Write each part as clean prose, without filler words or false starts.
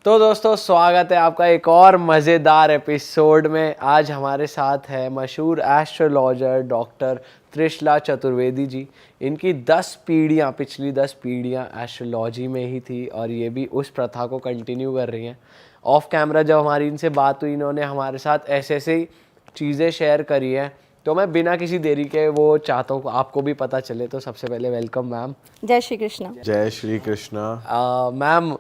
तो दोस्तों स्वागत है आपका एक और मज़ेदार एपिसोड में। आज हमारे साथ है मशहूर एस्ट्रोलॉजर डॉक्टर त्रिशला चतुर्वेदी जी। इनकी 10 पीढ़ियाँ, पिछली 10 पीढ़ियाँ एस्ट्रोलॉजी में ही थी और ये भी उस प्रथा को कंटिन्यू कर रही हैं। ऑफ कैमरा जब हमारी इनसे बात हुई, इन्होंने हमारे साथ ऐसे ही चीज़ें शेयर करी हैं, तो मैं बिना किसी देरी के वो चाहता हूँ आपको भी पता चले। तो सबसे पहले वेलकम मैम। जय श्री कृष्णा। जय श्री कृष्णा। मैम,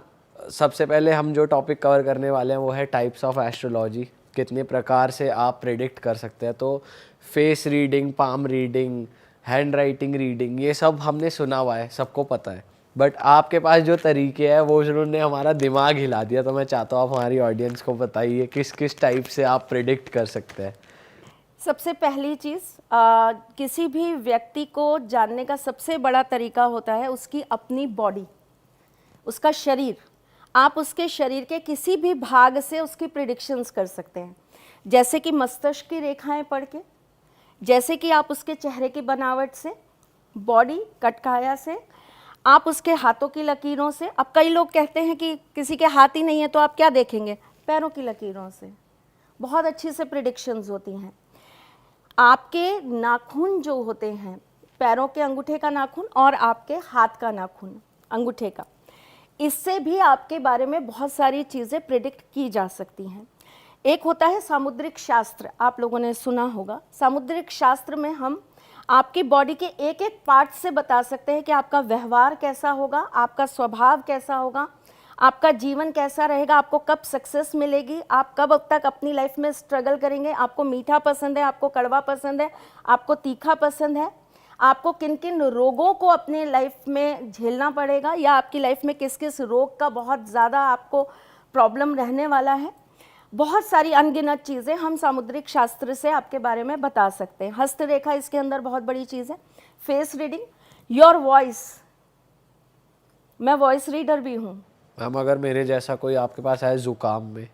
सबसे पहले हम जो टॉपिक कवर करने वाले हैं वो है टाइप्स ऑफ एस्ट्रोलॉजी। कितने प्रकार से आप प्रेडिक्ट कर सकते हैं। तो face reading, palm reading, hand writing reading, ये सब हमने सुना हुआ है, सबको पता है, बट आपके पास जो तरीके हैं वो उन्होंने हमारा दिमाग हिला दिया। तो मैं चाहता हूँ आप हमारी ऑडियंस को बताइए किस किस टाइप से आप प्रेडिक्ट कर सकते हैं। सबसे पहली चीज़, किसी भी व्यक्ति को जानने का सबसे बड़ा तरीका होता है उसकी अपनी बॉडी, उसका शरीर। आप उसके शरीर के किसी भी भाग से उसकी प्रिडिक्शंस कर सकते हैं, जैसे कि मस्तिष्क की रेखाएं पढ़ के, जैसे कि आप उसके चेहरे की बनावट से, बॉडी कटकाया से, आप उसके हाथों की लकीरों से। अब कई लोग कहते हैं कि किसी के हाथ ही नहीं है तो आप क्या देखेंगे, पैरों की लकीरों से बहुत अच्छी से प्रिडिक्शंस होती हैं। आपके नाखून जो होते हैं, पैरों के अंगूठे का नाखून और आपके हाथ का नाखून अंगूठे का, इससे भी आपके बारे में बहुत सारी चीज़ें प्रिडिक्ट की जा सकती हैं। एक होता है सामुद्रिक शास्त्र, आप लोगों ने सुना होगा। सामुद्रिक शास्त्र में हम आपकी बॉडी के एक एक पार्ट से बता सकते हैं कि आपका व्यवहार कैसा होगा, आपका स्वभाव कैसा होगा, आपका जीवन कैसा रहेगा, आपको कब सक्सेस मिलेगी, आप कब तक अपनी लाइफ में स्ट्रगल करेंगे, आपको मीठा पसंद है, आपको कड़वा पसंद है, आपको तीखा पसंद है, आपको किन किन रोगों को अपने लाइफ में झेलना पड़ेगा, या आपकी लाइफ में किस किस रोग का बहुत ज़्यादा आपको प्रॉब्लम रहने वाला है। बहुत सारी अनगिनत चीज़ें हम सामुद्रिक शास्त्र से आपके बारे में बता सकते हैं। हस्तरेखा इसके अंदर बहुत बड़ी चीज़ है। फेस रीडिंग, योर वॉइस, मैं वॉइस रीडर भी हूँ मैम। अगर मेरे जैसा कोई आपके पास आए जुकाम में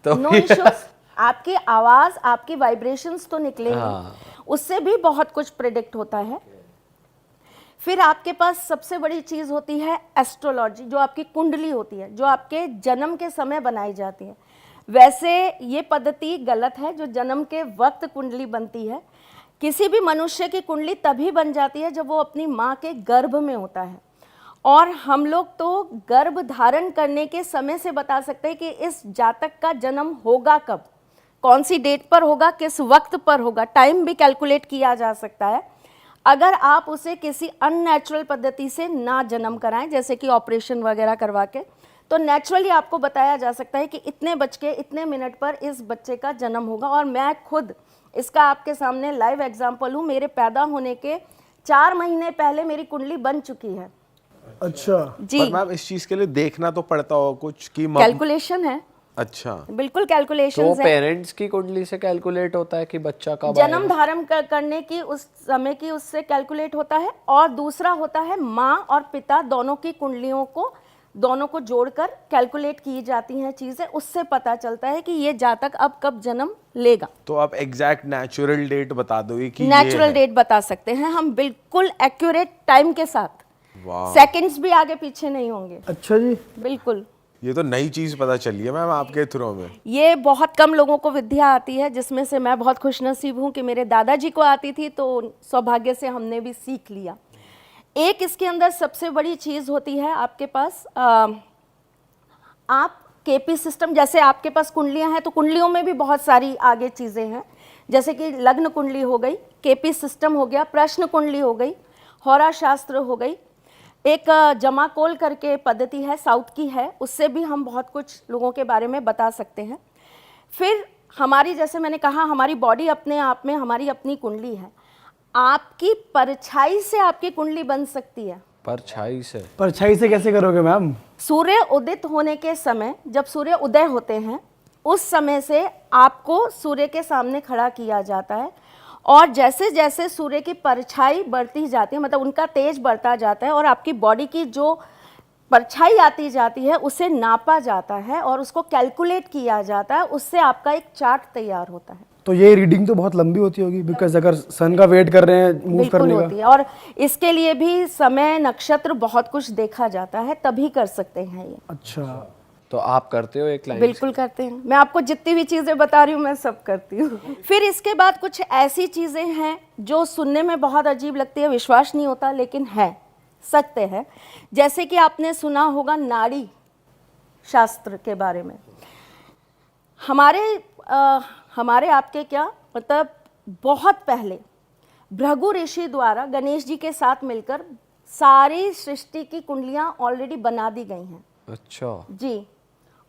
तो नो इश्यूज, आपकी आवाज़, आपकी वाइब्रेशंस तो निकलेंगे। हाँ। उससे भी बहुत कुछ प्रेडिक्ट होता है। फिर आपके पास सबसे बड़ी चीज़ होती है एस्ट्रोलॉजी, जो आपकी कुंडली होती है, जो आपके जन्म के समय बनाई जाती है। वैसे ये पद्धति गलत है, जो जन्म के वक्त कुंडली बनती है। किसी भी मनुष्य की कुंडली तभी बन जाती है जब वो अपनी माँ के गर्भ में होता है, और हम लोग तो गर्भ धारण करने के समय से बता सकते हैं कि इस जातक का जन्म होगा कब, कौन सी डेट पर होगा, किस वक्त पर होगा। टाइम भी कैलकुलेट किया जा सकता है। अगर आप उसे किसी अननेचुरल पद्धति से ना जन्म कराएं, जैसे कि ऑपरेशन वगैरह करवा के, तो नेचुरली आपको बताया जा सकता है कि इतने बज के इतने मिनट पर इस बच्चे का जन्म होगा। और मैं खुद इसका आपके सामने लाइव एग्जाम्पल हूँ। मेरे पैदा होने के 4 महीने पहले मेरी कुंडली बन चुकी है। अच्छा जी, पर मैम इस चीज के लिए देखना तो पड़ता हो कुछ कि कैलकुलेशन है। अच्छा, बिल्कुल कैलकुलेशन तो है। पेरेंट्स की कुंडली से कैलकुलेट होता है कि बच्चा कब जन्म धारण करने की उस समय की उससे कैलकुलेट होता है। और दूसरा होता है माँ और पिता दोनों की कुंडलियों को, दोनों को जोड़कर कैलकुलेट की जाती हैं चीज़ें। उससे पता चलता है कि ये जातक अब कब जन्म लेगा। तो आप एग्जैक्ट नेचुरल डेट बता दोगे कि नेचुरल डेट बता सकते हैं हम, बिल्कुल एक्यूरेट टाइम के साथ। वाह, सेकंड्स भी आगे पीछे नहीं होंगे। अच्छा जी, बिल्कुल। ये तो नई चीज पता चली है मैम आपके थ्रू में। ये बहुत कम लोगों को विद्या आती है, जिसमें से मैं बहुत खुशनसीब हूँ कि मेरे दादाजी को आती थी, तो सौभाग्य से हमने भी सीख लिया। एक इसके अंदर सबसे बड़ी चीज़ होती है आपके पास, आप केपी सिस्टम, जैसे आपके पास कुंडलियां हैं तो कुंडलियों में भी बहुत सारी आगे चीज़ें हैं, जैसे कि लग्न कुंडली हो गई, केपी सिस्टम हो गया, प्रश्न कुंडली हो गई, होरा शास्त्र हो गई, एक जमाकोल करके पद्धति है, साउथ की है, उससे भी हम बहुत कुछ लोगों के बारे में बता सकते हैं। फिर हमारी, जैसे मैंने कहा, हमारी बॉडी अपने आप में हमारी अपनी कुंडली है। आपकी परछाई से आपकी कुंडली बन सकती है। परछाई से? परछाई से कैसे करोगे मैम? सूर्य उदित होने के समय, जब सूर्य उदय होते हैं, उस समय से आपको सूर्य के सामने खड़ा किया जाता है, और जैसे जैसे सूर्य की परछाई बढ़ती जाती है, मतलब उनका तेज बढ़ता जाता है, और आपकी बॉडी की जो परछाई आती जाती है उसे नापा जाता है और उसको कैलकुलेट किया जाता है। उससे आपका एक चार्ट तैयार होता है। तो ये रीडिंग तो बहुत लंबी होती होगी, बिकॉज अगर सन का वेट कर रहे हैं मूव बिल्कुल करने होती है, और इसके लिए भी समय, नक्षत्र, बहुत कुछ देखा जाता है, तभी कर सकते हैं ये। अच्छा, तो आप करते हो एक क्लाइंट? बिल्कुल करते हैं। मैं आपको जितनी भी चीज़ें बता रही हूँ मैं सब करती हूँ। फिर इसके बाद कुछ ऐसी चीज़ें हैं जो सुनने में बहुत अजीब लगती है, विश्वास नहीं होता, लेकिन है, सत्य है। जैसे कि आपने सुना होगा नाड़ी शास्त्र के बारे में। हमारे आपके क्या मतलब बहुत पहले भृगु ऋषि द्वारा गणेश जी के साथ मिलकर सारी सृष्टि की कुंडलियाँ ऑलरेडी बना दी गई हैं। अच्छा जी।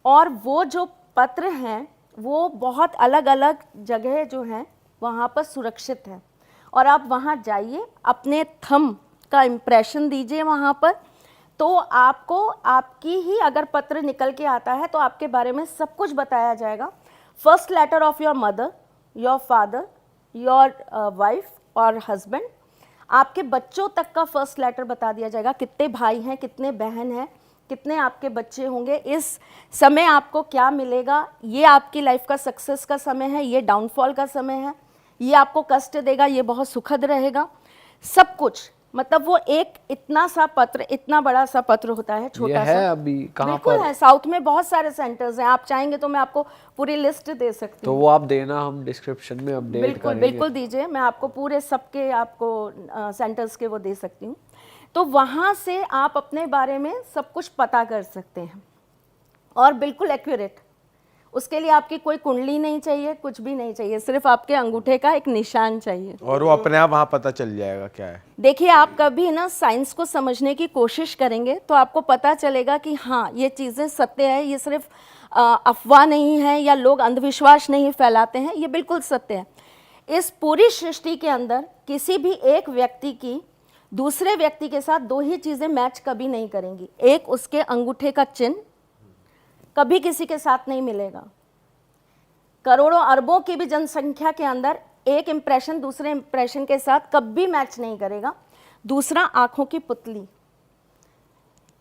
और वो जो पत्र हैं वो बहुत अलग अलग जगह जो हैं वहाँ पर सुरक्षित है, और आप वहाँ जाइए, अपने थंब का इम्प्रेशन दीजिए वहाँ पर, तो आपको आपकी ही अगर पत्र निकल के आता है तो आपके बारे में सब कुछ बताया जाएगा। First letter of your mother, your father, your wife और हस्बैंड, आपके बच्चों तक का फर्स्ट लेटर बता दिया जाएगा। कितने भाई हैं, कितने बहन हैं, कितने आपके बच्चे होंगे, इस समय आपको क्या मिलेगा, ये आपकी लाइफ का सक्सेस का समय है, ये डाउनफॉल का समय है, ये आपको कष्ट देगा, ये बहुत सुखद रहेगा, सब कुछ। मतलब वो एक इतना सा पत्र, इतना बड़ा सा पत्र होता है, छोटा ये है सा। अभी कहाँ बिल्कुल पर? है, साउथ में बहुत सारे सेंटर्स हैं, आप चाहेंगे तो मैं आपको पूरी लिस्ट दे सकती तो हूँ। वो आप देना, हम डिस्क्रिप्शन में अपडेट बिल्कुल करेंगे। बिल्कुल दीजिए, मैं आपको पूरे सबके आपको सेंटर्स के वो दे सकती हूँ। तो वहाँ से आप अपने बारे में सब कुछ पता कर सकते हैं, और बिल्कुल एक्यूरेट। उसके लिए आपकी कोई कुंडली नहीं चाहिए, कुछ भी नहीं चाहिए, सिर्फ आपके अंगूठे का एक निशान चाहिए, और वो अपने आप वहाँ पता चल जाएगा क्या है। देखिए, आप कभी ना साइंस को समझने की कोशिश करेंगे तो आपको पता चलेगा कि हाँ, ये चीज़ें सत्य है, ये सिर्फ अफवाह नहीं है या लोग अंधविश्वास नहीं फैलाते हैं, ये बिल्कुल सत्य है। इस पूरी सृष्टि के अंदर किसी भी एक व्यक्ति की दूसरे व्यक्ति के साथ दो ही चीज़ें मैच कभी नहीं करेंगी। एक, उसके अंगूठे का चिन्ह कभी किसी के साथ नहीं मिलेगा। करोड़ों अरबों की भी जनसंख्या के अंदर एक इंप्रेशन दूसरे इंप्रेशन के साथ कभी मैच नहीं करेगा। दूसरा, आंखों की पुतली।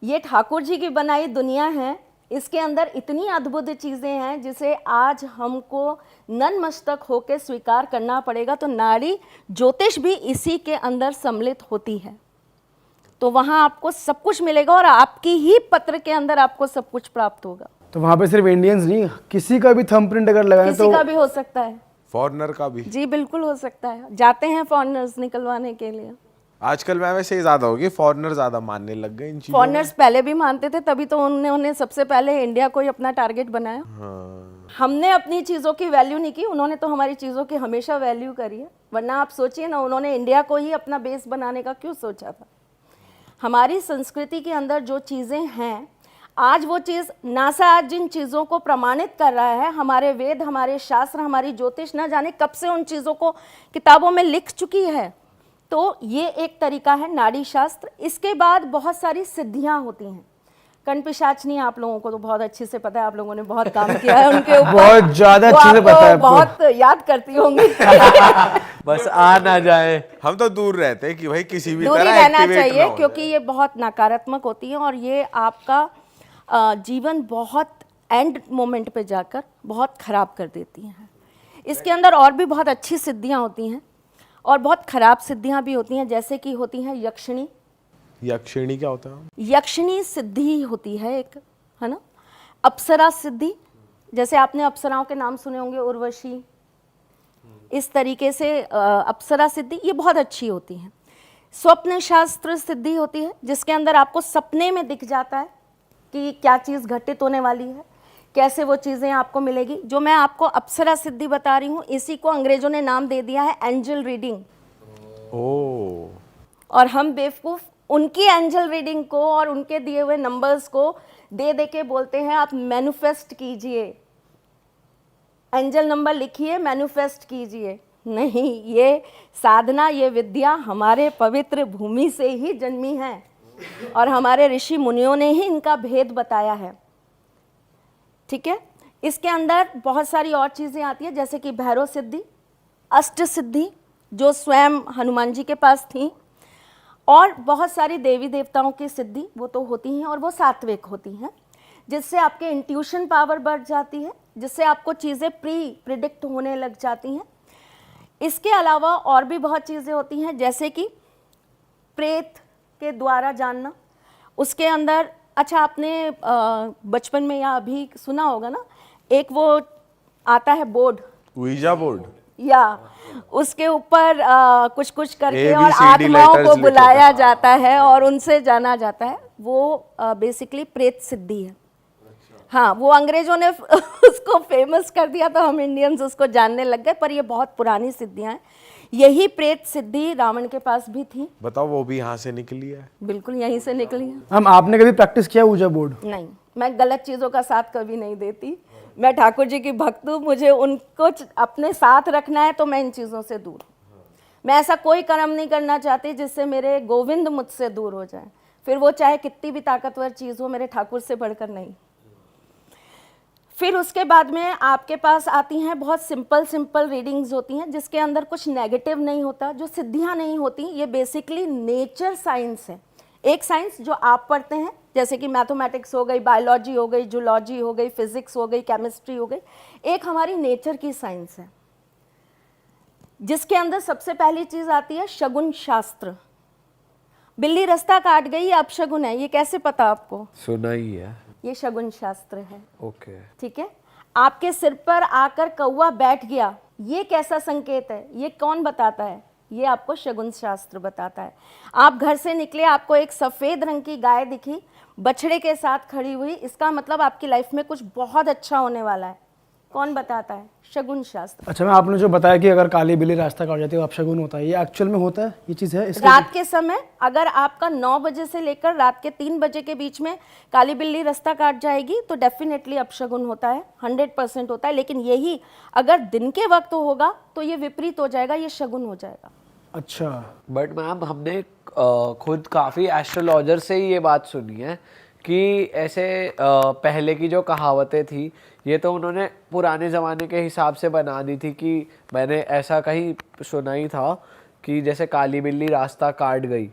ये ठाकुर जी की बनाई दुनिया है, इसके अंदर इतनी अद्भुत चीज़ें हैं जिसे आज हमको नतमस्तक होकर स्वीकार करना पड़ेगा। तो नाड़ी ज्योतिष भी इसी के अंदर सम्मिलित होती है। तो वहाँ आपको सब कुछ मिलेगा और आपकी ही पत्र के अंदर आपको सब कुछ प्राप्त होगा। तो वहाँ पे सिर्फ इंडियंस नहीं, किसी का भी थंबप्रिंट अगर लगाएं किसी तो का भी हो सकता है। फॉरेनर का भी? जी बिल्कुल हो सकता है, जाते हैं फॉरेनर्स निकलवाने के लिए। आजकल मैं वैसे ही ज्यादा होगी, फॉरेनर ज्यादा मानने लग गए इन चीजों में। फॉरेनर्स पहले भी मानते थे, तभी तो उन्होंने सबसे पहले इंडिया को ही अपना टारगेट बनाया। हाँ। हमने अपनी चीज़ों की वैल्यू नहीं की, उन्होंने तो हमारी चीज़ों की हमेशा वैल्यू करी है। वरना आप सोचिए ना, उन्होंने इंडिया को ही अपना बेस बनाने का क्यों सोचा था। हमारी संस्कृति के अंदर जो चीज़ें हैं, आज वो चीज़ नासा आज जिन चीज़ों को प्रमाणित कर रहा है, हमारे वेद, हमारे शास्त्र, हमारी ज्योतिष न जाने कब से उन चीज़ों को किताबों में लिख चुकी है। तो ये एक तरीका है नाड़ी शास्त्र। इसके बाद बहुत सारी सिद्धियां होती हैं। कण पिशाचनी आप लोगों को तो बहुत अच्छे से पता है, आप लोगों ने बहुत काम किया है उनके ऊपर। बहुत ज्यादा अच्छे से पता है आपको। बहुत याद करती होंगी। बस आ ना जाए। हम तो दूर रहते हैं कि भाई किसी भी दूरी तरह रहना एक्टिवेट ना चाहिए, हो क्योंकि ये बहुत नकारात्मक होती है और ये आपका जीवन बहुत एंड मोमेंट पे जाकर बहुत खराब कर देती हैं। इसके अंदर और भी बहुत अच्छी सिद्धियां होती हैं और बहुत खराब सिद्धियां भी होती हैं, जैसे कि होती हैं यक्षिणी। यक्षिणी क्या होता है? यक्षिणी सिद्धि होती है एक, है ना। अप्सरा सिद्धि, जैसे आपने अप्सराओं के नाम सुने होंगे, उर्वशी, इस तरीके से अप्सरा सिद्धि, ये बहुत अच्छी होती हैं। स्वप्न शास्त्र सिद्धि होती है, जिसके अंदर आपको सपने में दिख जाता है कि क्या चीज़ घटित होने वाली है, कैसे वो चीज़ें आपको मिलेगी। जो मैं आपको अप्सरा सिद्धि बता रही हूँ, इसी को अंग्रेजों ने नाम दे दिया है एंजल रीडिंग। ओ। और हम बेवकूफ़ उनकी एंजल रीडिंग को और उनके दिए हुए नंबर्स को दे दे के बोलते हैं आप मैनिफेस्ट कीजिए, एंजल नंबर लिखिए, मैनिफेस्ट कीजिए। नहीं, ये साधना, ये विद्या हमारे पवित्र भूमि से ही जन्मी है और हमारे ऋषि मुनियों ने ही इनका भेद बताया है। ठीक है। इसके अंदर बहुत सारी और चीज़ें आती हैं, जैसे कि भैरव सिद्धि, अष्ट सिद्धि जो स्वयं हनुमान जी के पास थी, और बहुत सारी देवी देवताओं की सिद्धि वो तो होती हैं और वो सात्विक होती हैं, जिससे आपके इंट्यूशन पावर बढ़ जाती है, जिससे आपको चीज़ें प्रिडिक्ट होने लग जाती हैं। इसके अलावा और भी बहुत चीज़ें होती हैं, जैसे कि प्रेत के द्वारा जानना। उसके अंदर अच्छा, आपने बचपन में या अभी सुना होगा ना, एक वो आता है बोर्ड, ouija बोर्ड। या उसके ऊपर कुछ कुछ करके और ABCD आत्माओं letters को लिखे बुलाया जाता है और उनसे जाना जाता है। वो बेसिकली प्रेत सिद्धि है। हाँ, वो अंग्रेजों ने उसको फेमस कर दिया तो हम इंडियंस उसको जानने लग गए, पर ये बहुत पुरानी सिद्धियां हैं। यही प्रेत सिद्धि रावण के पास भी थी। बताओ, वो भी यहाँ से निकली है। बिल्कुल यहीं से निकली है। मैम आपने कभी प्रैक्टिस किया ऊजा बोर्ड? नहीं, मैं गलत चीज़ों का साथ कभी नहीं देती। मैं ठाकुर जी की भक्त हूँ, मुझे उनको अपने साथ रखना है तो मैं इन चीज़ों से दूर हूँ। मैं ऐसा कोई कर्म नहीं करना चाहती जिससे मेरे गोविंद मुझसे दूर हो जाए, फिर वो चाहे कितनी भी ताकतवर चीज़ हो, मेरे ठाकुर से बढ़कर नहीं। फिर उसके बाद में आपके पास आती हैं बहुत सिंपल रीडिंग्स होती हैं जिसके अंदर कुछ नेगेटिव नहीं होता, जो सिद्धियां नहीं होती। ये बेसिकली नेचर साइंस है। एक साइंस जो आप पढ़ते हैं, जैसे कि मैथमेटिक्स हो गई, बायोलॉजी हो गई, जूलॉजी हो गई, फिजिक्स हो गई, केमिस्ट्री हो गई। एक हमारी नेचर की साइंस है जिसके अंदर सबसे पहली चीज़ आती है शगुन शास्त्र। बिल्ली रास्ता काट गई, ये अपशगुन है, ये कैसे पता आपको? सुना ही है। ये शगुन शास्त्र है। ओके। ठीक है। आपके सिर पर आकर कौवा बैठ गया, ये कैसा संकेत है? ये कौन बताता है? ये आपको शगुन शास्त्र बताता है। आप घर से निकले, आपको एक सफ़ेद रंग की गाय दिखी बछड़े के साथ खड़ी हुई, इसका मतलब आपकी लाइफ में कुछ बहुत अच्छा होने वाला है। कौन बताता है? शगुन शास्त्र। अच्छा मैम, आपने जो बताया कि अगर काली बिल्ली रास्ता काट जाती है वो अपशगुन होता है, ये एक्चुअल में होता है? ये चीज़ है इसका? रात के समय अगर आपका 9 बजे से लेकर रात के 3 बजे के बीच में काली बिल्ली रास्ता काट जाएगी तो डेफिनेटली अपशगुन होता है, 100% होता है। लेकिन यही अगर दिन के वक्त होगा तो ये विपरीत हो जाएगा, ये शगुन हो जाएगा। अच्छा। बट मैम हमने खुद काफ़ी एस्ट्रोलॉजर से ही ये बात सुनी है कि ऐसे पहले की जो कहावतें थी ये तो उन्होंने पुराने ज़माने के हिसाब से बना दी थी। कि मैंने ऐसा कहीं सुना ही था कि जैसे काली बिल्ली रास्ता काट गई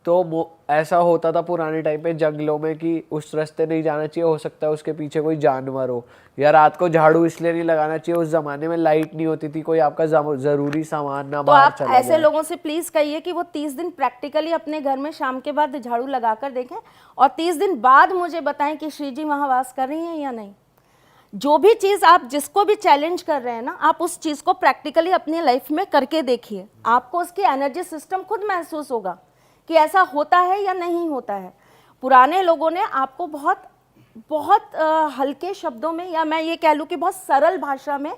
तो ऐसा होता था पुराने टाइम पे जंगलों में कि उस रास्ते नहीं जाना चाहिए, हो सकता है उसके पीछे कोई जानवर हो, या रात को झाड़ू इसलिए नहीं लगाना चाहिए, उस ज़माने में लाइट नहीं होती थी, कोई आपका ज़रूरी सामान ना तो बाहर आप चला ऐसे जाए। लोगों से प्लीज कहिए कि वो 30 दिन प्रैक्टिकली अपने घर में शाम के बाद झाड़ू लगाकर देखें और 30 दिन बाद मुझे बताएं कि श्री जी वहाँ वास कर रही हैं या नहीं। जो भी चीज़ आप जिसको भी चैलेंज कर रहे हैं ना, आप उस चीज़ को प्रैक्टिकली अपनी लाइफ में करके देखिए, आपको उसकी एनर्जी सिस्टम खुद महसूस होगा कि ऐसा होता है या नहीं होता है। पुराने लोगों ने आपको बहुत हल्के शब्दों में, या मैं ये कह लूँ कि बहुत सरल भाषा में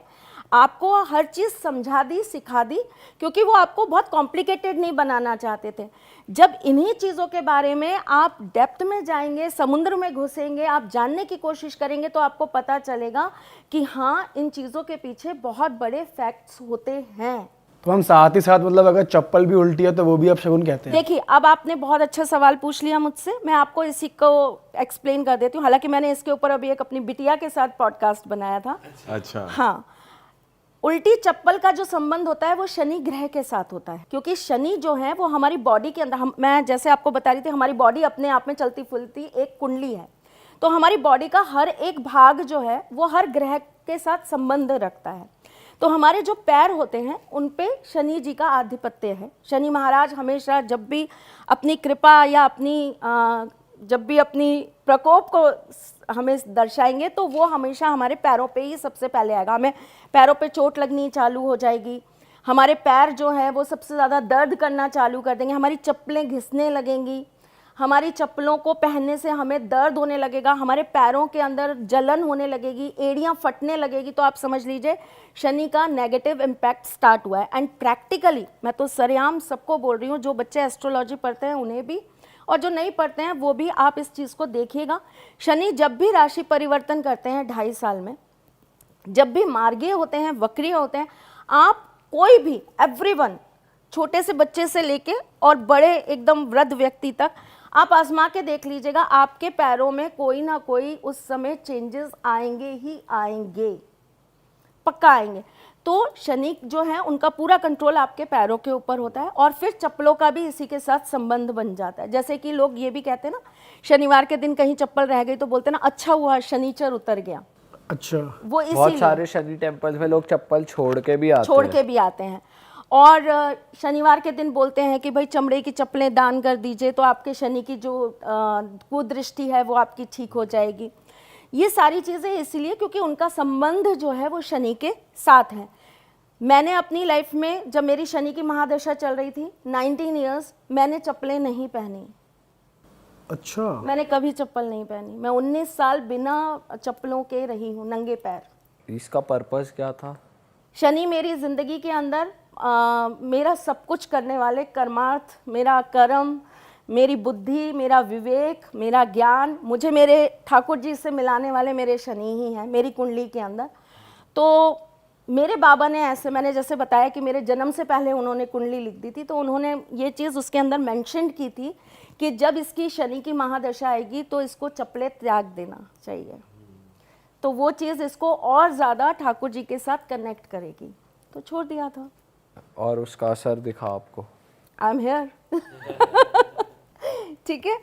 आपको हर चीज़ समझा दी, सिखा दी, क्योंकि वो आपको बहुत कॉम्प्लिकेटेड नहीं बनाना चाहते थे। जब इन्हीं चीज़ों के बारे में आप डेप्थ में जाएंगे, समुद्र में घुसेंगे, आप जानने की कोशिश करेंगे तो आपको पता चलेगा कि हाँ, इन चीज़ों के पीछे बहुत बड़े फैक्ट्स होते हैं। तो हम साथ ही साथ मतलब अगर चप्पल भी उल्टी है तो वो भी अपशगुन कहते हैं? देखिए, अब आपने बहुत अच्छा सवाल पूछ लिया मुझसे, मैं आपको इसी को एक्सप्लेन कर देती हूँ। हालांकि मैंने इसके ऊपर अभी एक अपनी बिटिया के साथ पॉडकास्ट बनाया था। अच्छा। हाँ, उल्टी चप्पल का जो संबंध होता है वो शनि ग्रह के साथ होता है, क्योंकि शनि जो है वो हमारी बॉडी के अंदर, मैं जैसे आपको बता रही थी, हमारी बॉडी अपने आप में चलती फुलती एक कुंडली है। तो हमारी बॉडी का हर एक भाग जो है वो हर ग्रह के साथ संबंध रखता है। तो हमारे जो पैर होते हैं उन पे शनि जी का आधिपत्य है। शनि महाराज हमेशा जब भी अपनी कृपा या जब भी अपनी प्रकोप को हमें दर्शाएंगे तो वो हमेशा हमारे पैरों पे ही सबसे पहले आएगा। हमें पैरों पे चोट लगनी चालू हो जाएगी, हमारे पैर जो है वो सबसे ज़्यादा दर्द करना चालू कर देंगे, हमारी चप्पलें घिसने लगेंगी, हमारी चप्पलों को पहनने से हमें दर्द होने लगेगा, हमारे पैरों के अंदर जलन होने लगेगी, एड़ियाँ फटने लगेगी। तो आप समझ लीजिए शनि का नेगेटिव इम्पैक्ट स्टार्ट हुआ है। एंड प्रैक्टिकली मैं तो सरेआम सबको बोल रही हूँ, जो बच्चे एस्ट्रोलॉजी पढ़ते हैं उन्हें भी, और जो नहीं पढ़ते हैं वो भी, आप इस चीज़ को देखिएगा। शनि जब भी राशि परिवर्तन करते हैं 2.5 साल में, जब भी मार्गीय होते हैं, वक्रीय होते हैं, आप कोई भी, एवरीवन, छोटे से बच्चे से लेके और बड़े एकदम वृद्ध व्यक्ति तक, आप आजमा के देख लीजिएगा, आपके पैरों में कोई ना कोई उस समय चेंजेस आएंगे ही आएंगे, पक्का आएंगे। तो शनि जो है उनका पूरा कंट्रोल आपके पैरों के ऊपर होता है, और फिर चप्पलों का भी इसी के साथ संबंध बन जाता है। जैसे कि लोग ये भी कहते हैं ना, शनिवार के दिन कहीं चप्पल रह गई तो बोलते हैं ना, अच्छा हुआ शनिचर उतर गया। अच्छा। वो बहुत इसी सारे शनि टेम्पल्स में लोग चप्पल छोड़ के भी आते हैं। छोड़ के भी आते हैं। शनिवार के दिन बोलते हैं कि भाई चमड़े की चप्पलें दान कर दीजिए तो आपके शनि की जो कुदृष्टि है वो आपकी ठीक हो जाएगी। ये सारी चीज़ें इसलिए क्योंकि उनका संबंध जो है वो शनि के साथ है। मैंने अपनी लाइफ में जब मेरी शनि की महादशा चल रही थी 19 इयर्स, मैंने चप्पलें नहीं पहनी। अच्छा, मैंने कभी चप्पल नहीं पहनी। मैं 19 साल बिना चप्पलों के रही हूँ, नंगे पैर। इसका पर्पस क्या था? शनि मेरी जिंदगी के अंदर मेरा सब कुछ करने वाले कर्मार्थ, मेरा कर्म, मेरी बुद्धि, मेरा विवेक, मेरा ज्ञान, मुझे मेरे ठाकुर जी से मिलाने वाले मेरे शनि ही हैं मेरी कुंडली के अंदर। तो मेरे बाबा ने ऐसे, मैंने जैसे बताया कि मेरे जन्म से पहले उन्होंने कुंडली लिख दी थी, तो उन्होंने ये चीज़ उसके अंदर मेंशन की थी कि जब इसकी शनि की महादशा आएगी तो इसको चप्पलें त्याग देना चाहिए। तो वो चीज़ इसको और ज़्यादा ठाकुर जी के साथ कनेक्ट करेगी, तो छोड़ दिया था। और उसका असर दिखा आपको? I am here. ठीक है,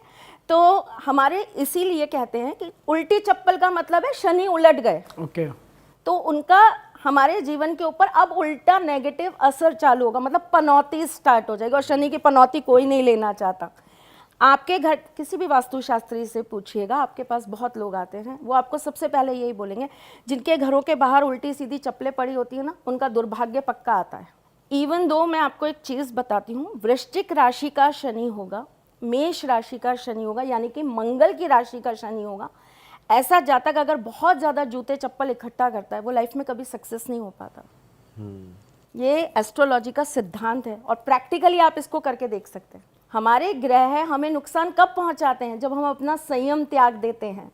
तो हमारे इसीलिए कहते हैं कि उल्टी चप्पल का मतलब है शनि उलट गए। ओके। तो उनका हमारे जीवन के ऊपर अब उल्टा नेगेटिव असर चालू होगा, मतलब पनौती स्टार्ट हो जाएगी। और शनि की पनौती कोई नहीं लेना चाहता। आपके घर किसी भी वास्तुशास्त्री से पूछिएगा, आपके पास बहुत लोग आते हैं, वो आपको सबसे पहले यही बोलेंगे जिनके घरों के बाहर उल्टी सीधी चप्पलें पड़ी होती है ना, उनका दुर्भाग्य पक्का आता है। इवन दो मैं आपको एक चीज़ बताती हूँ, वृश्चिक राशि का शनि होगा, मेष राशि का शनि होगा, यानी कि मंगल की राशि का शनि होगा, ऐसा जातक अगर बहुत ज़्यादा जूते चप्पल इकट्ठा करता है वो लाइफ में कभी सक्सेस नहीं हो पाता। ये एस्ट्रोलॉजी का सिद्धांत है और प्रैक्टिकली आप इसको करके देख सकते हैं। हमारे ग्रह हमें नुकसान कब पहुंचाते हैं? जब हम अपना संयम त्याग देते हैं।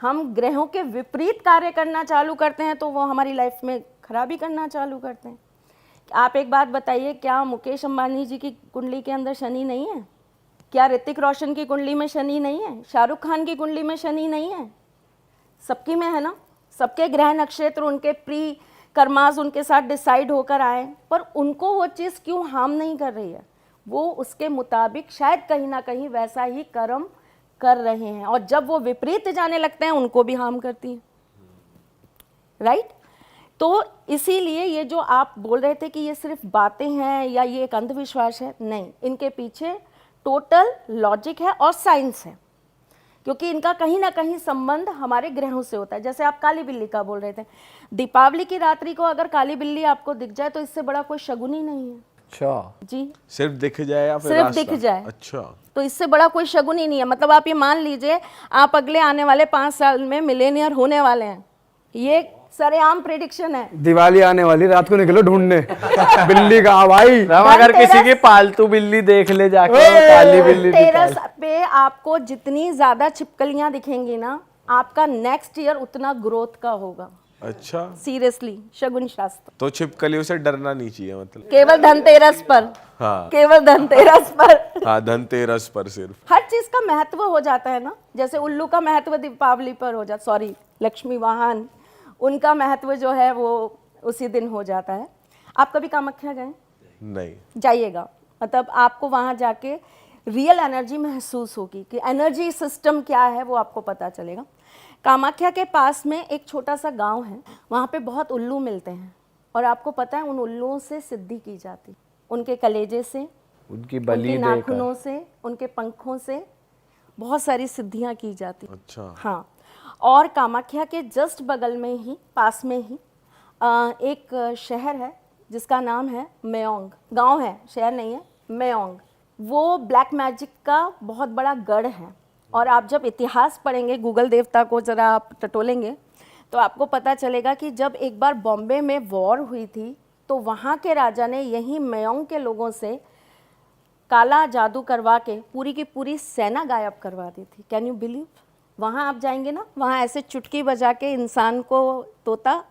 हम ग्रहों के विपरीत कार्य करना चालू करते हैं तो वो हमारी लाइफ में खराबी करना चालू करते हैं। आप एक बात बताइए, क्या मुकेश अंबानी जी की कुंडली के अंदर शनि नहीं है? क्या ऋतिक रोशन की कुंडली में शनि नहीं है? शाहरुख खान की कुंडली में शनि नहीं है? सबकी में है ना। सबके ग्रह नक्षत्र उनके प्री कर्मास उनके साथ डिसाइड होकर आए, पर उनको वो चीज़ क्यों हार्म नहीं कर रही है? वो उसके मुताबिक शायद कहीं ना कहीं वैसा ही कर्म कर रहे हैं, और जब वो विपरीत जाने लगते हैं उनको भी हार्म करती है। राइट? तो इसीलिए ये जो आप बोल रहे थे कि ये सिर्फ बातें हैं या ये एक अंधविश्वास है, नहीं, इनके पीछे टोटल लॉजिक है और साइंस है, क्योंकि इनका कहीं ना कहीं संबंध हमारे ग्रहों से होता है। जैसे आप काली बिल्ली का बोल रहे थे, दीपावली की रात्रि को अगर काली बिल्ली आपको दिख जाए तो इससे बड़ा कोई शगुन ही नहीं है। अच्छा जी, सिर्फ दिख जाए या फिर सिर्फ रास्ता? दिख जाए। अच्छा, तो इससे बड़ा कोई शगुन ही नहीं है। मतलब आप ये मान लीजिए आप अगले आने वाले 5 साल में मिलेनियर होने वाले हैं, ये सरेआम प्रेडिक्शन है। दिवाली आने वाली, रात को निकलो ढूंढने बिल्ली कहाँ भाई। हम अगर किसी की पालतू बिल्ली देख ले जाके, काली बिल्ली टेरेस पे आपको जितनी ज्यादा छिपकलियां दिखेंगी ना, आपका नेक्स्ट ईयर उतना ग्रोथ का होगा। अच्छा, सीरियसली, शगुन शास्त्र। तो छिपकलियों से डरना नहीं चाहिए मतलब? केवल धनतेरस पर। हाँ, केवल धनतेरस पर। हाँ, धनतेरस पर सिर्फ। हर चीज का महत्व हो जाता है ना। जैसे उल्लू का महत्व दीपावली पर हो जाता, सॉरी, लक्ष्मी वाहन, उनका महत्व जो है वो उसी दिन हो जाता है। आप कभी कामाख्या गए? नहीं। जाइएगा, मतलब आपको वहाँ जाके रियल एनर्जी महसूस होगी कि एनर्जी सिस्टम क्या है, वो आपको पता चलेगा। कामाख्या के पास में एक छोटा सा गांव है, वहाँ पे बहुत उल्लू मिलते हैं, और आपको पता है उन उल्लुओं से सिद्धि की जाती, उनके कलेजे से, उनकी बलि उनके देकर। नाखूनों से, उनके पंखों से बहुत सारी सिद्धियाँ की जाती। अच्छा, हाँ, और कामाख्या के जस्ट बगल में ही, पास में ही एक शहर है जिसका नाम है मेयोंग। गांव है, शहर नहीं है, मेयोंग। वो ब्लैक मैजिक का बहुत बड़ा गढ़ है, और आप जब इतिहास पढ़ेंगे, गूगल देवता को ज़रा आप टटोलेंगे तो आपको पता चलेगा कि जब एक बार बॉम्बे में वॉर हुई थी तो वहाँ के राजा ने यहीं मेयोंग के लोगों से काला जादू करवा के पूरी की पूरी सेना गायब करवा दी थी। Can you believe? वहाँ आप जाएंगे ना, वहाँ ऐसे चुटकी बजा के इंसान को तोता,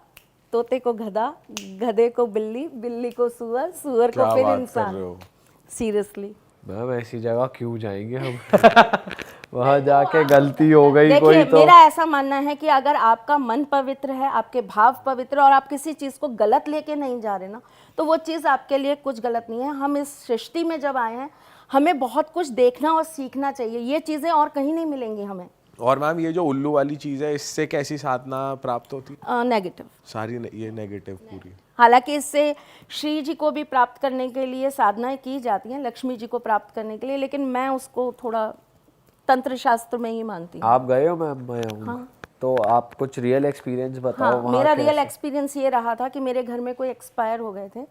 तोते को गधा, गधे को बिल्ली, बिल्ली को सुअर, सुअर को क्या फिर बात कर इंसान। रहे हो? सीरियसली मैम ऐसी जगह क्यों जाएंगे हम? वहाँ जाके गलती हो गई कोई देखिए, तो। मेरा ऐसा मानना है कि अगर आपका मन पवित्र है, आपके भाव पवित्र, और आप किसी चीज़ को गलत लेके नहीं जा रहे ना, तो वो चीज़ आपके लिए कुछ गलत नहीं है। हम इस सृष्टि में जब आए हैं, हमें बहुत कुछ देखना और सीखना चाहिए। ये चीज़ें और कहीं नहीं मिलेंगी हमें। और मैम ये जो उल्लू वाली चीज है, इससे कैसी साधना प्राप्त होती? नेगेटिव। सारी ये नेगेटिव पूरी। हालांकि इससे श्री जी को भी प्राप्त करने के लिए साधनाएं की जाती हैं, लक्ष्मी जी को प्राप्त करने के लिए, लेकिन मैं उसको थोड़ा तंत्र शास्त्र में ही मानती हूँ। आप गए हो मैम? मैं हूँ। हाँ। तो आप कुछ रियल एक्सपीरियंस बताओ हाँ, वहाँ मेरा रियल कैसा? एक्सपीरियंस ये रहा था कि मेरे घर में कोई एक्सपायर हो गए थे,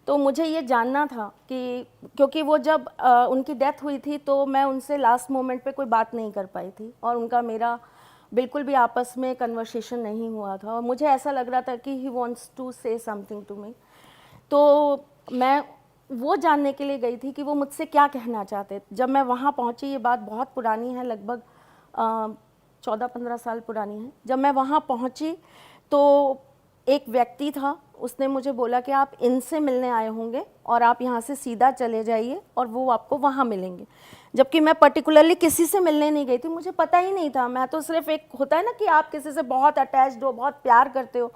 तो मुझे ये जानना था कि क्योंकि वो जब उनकी डेथ हुई थी तो मैं उनसे लास्ट मोमेंट पे कोई बात नहीं कर पाई थी और उनका मेरा बिल्कुल भी आपस में कन्वर्सेशन नहीं हुआ था और मुझे ऐसा लग रहा था कि he wants to say something to me. तो मैं वो जानने के लिए गई थी कि वो मुझसे क्या कहना चाहते। जब मैं वहाँ पहुँची, ये बात बहुत पुरानी है, लगभग 14-15 साल पुरानी है। जब मैं वहाँ पहुँची तो एक व्यक्ति था, उसने मुझे बोला कि आप इनसे मिलने आए होंगे और आप यहाँ से सीधा चले जाइए और वो आपको वहाँ मिलेंगे। जबकि मैं पर्टिकुलरली किसी से मिलने नहीं गई थी, मुझे पता ही नहीं था। मैं तो सिर्फ एक होता है ना कि आप किसी से बहुत अटैच्ड हो, बहुत प्यार करते हो,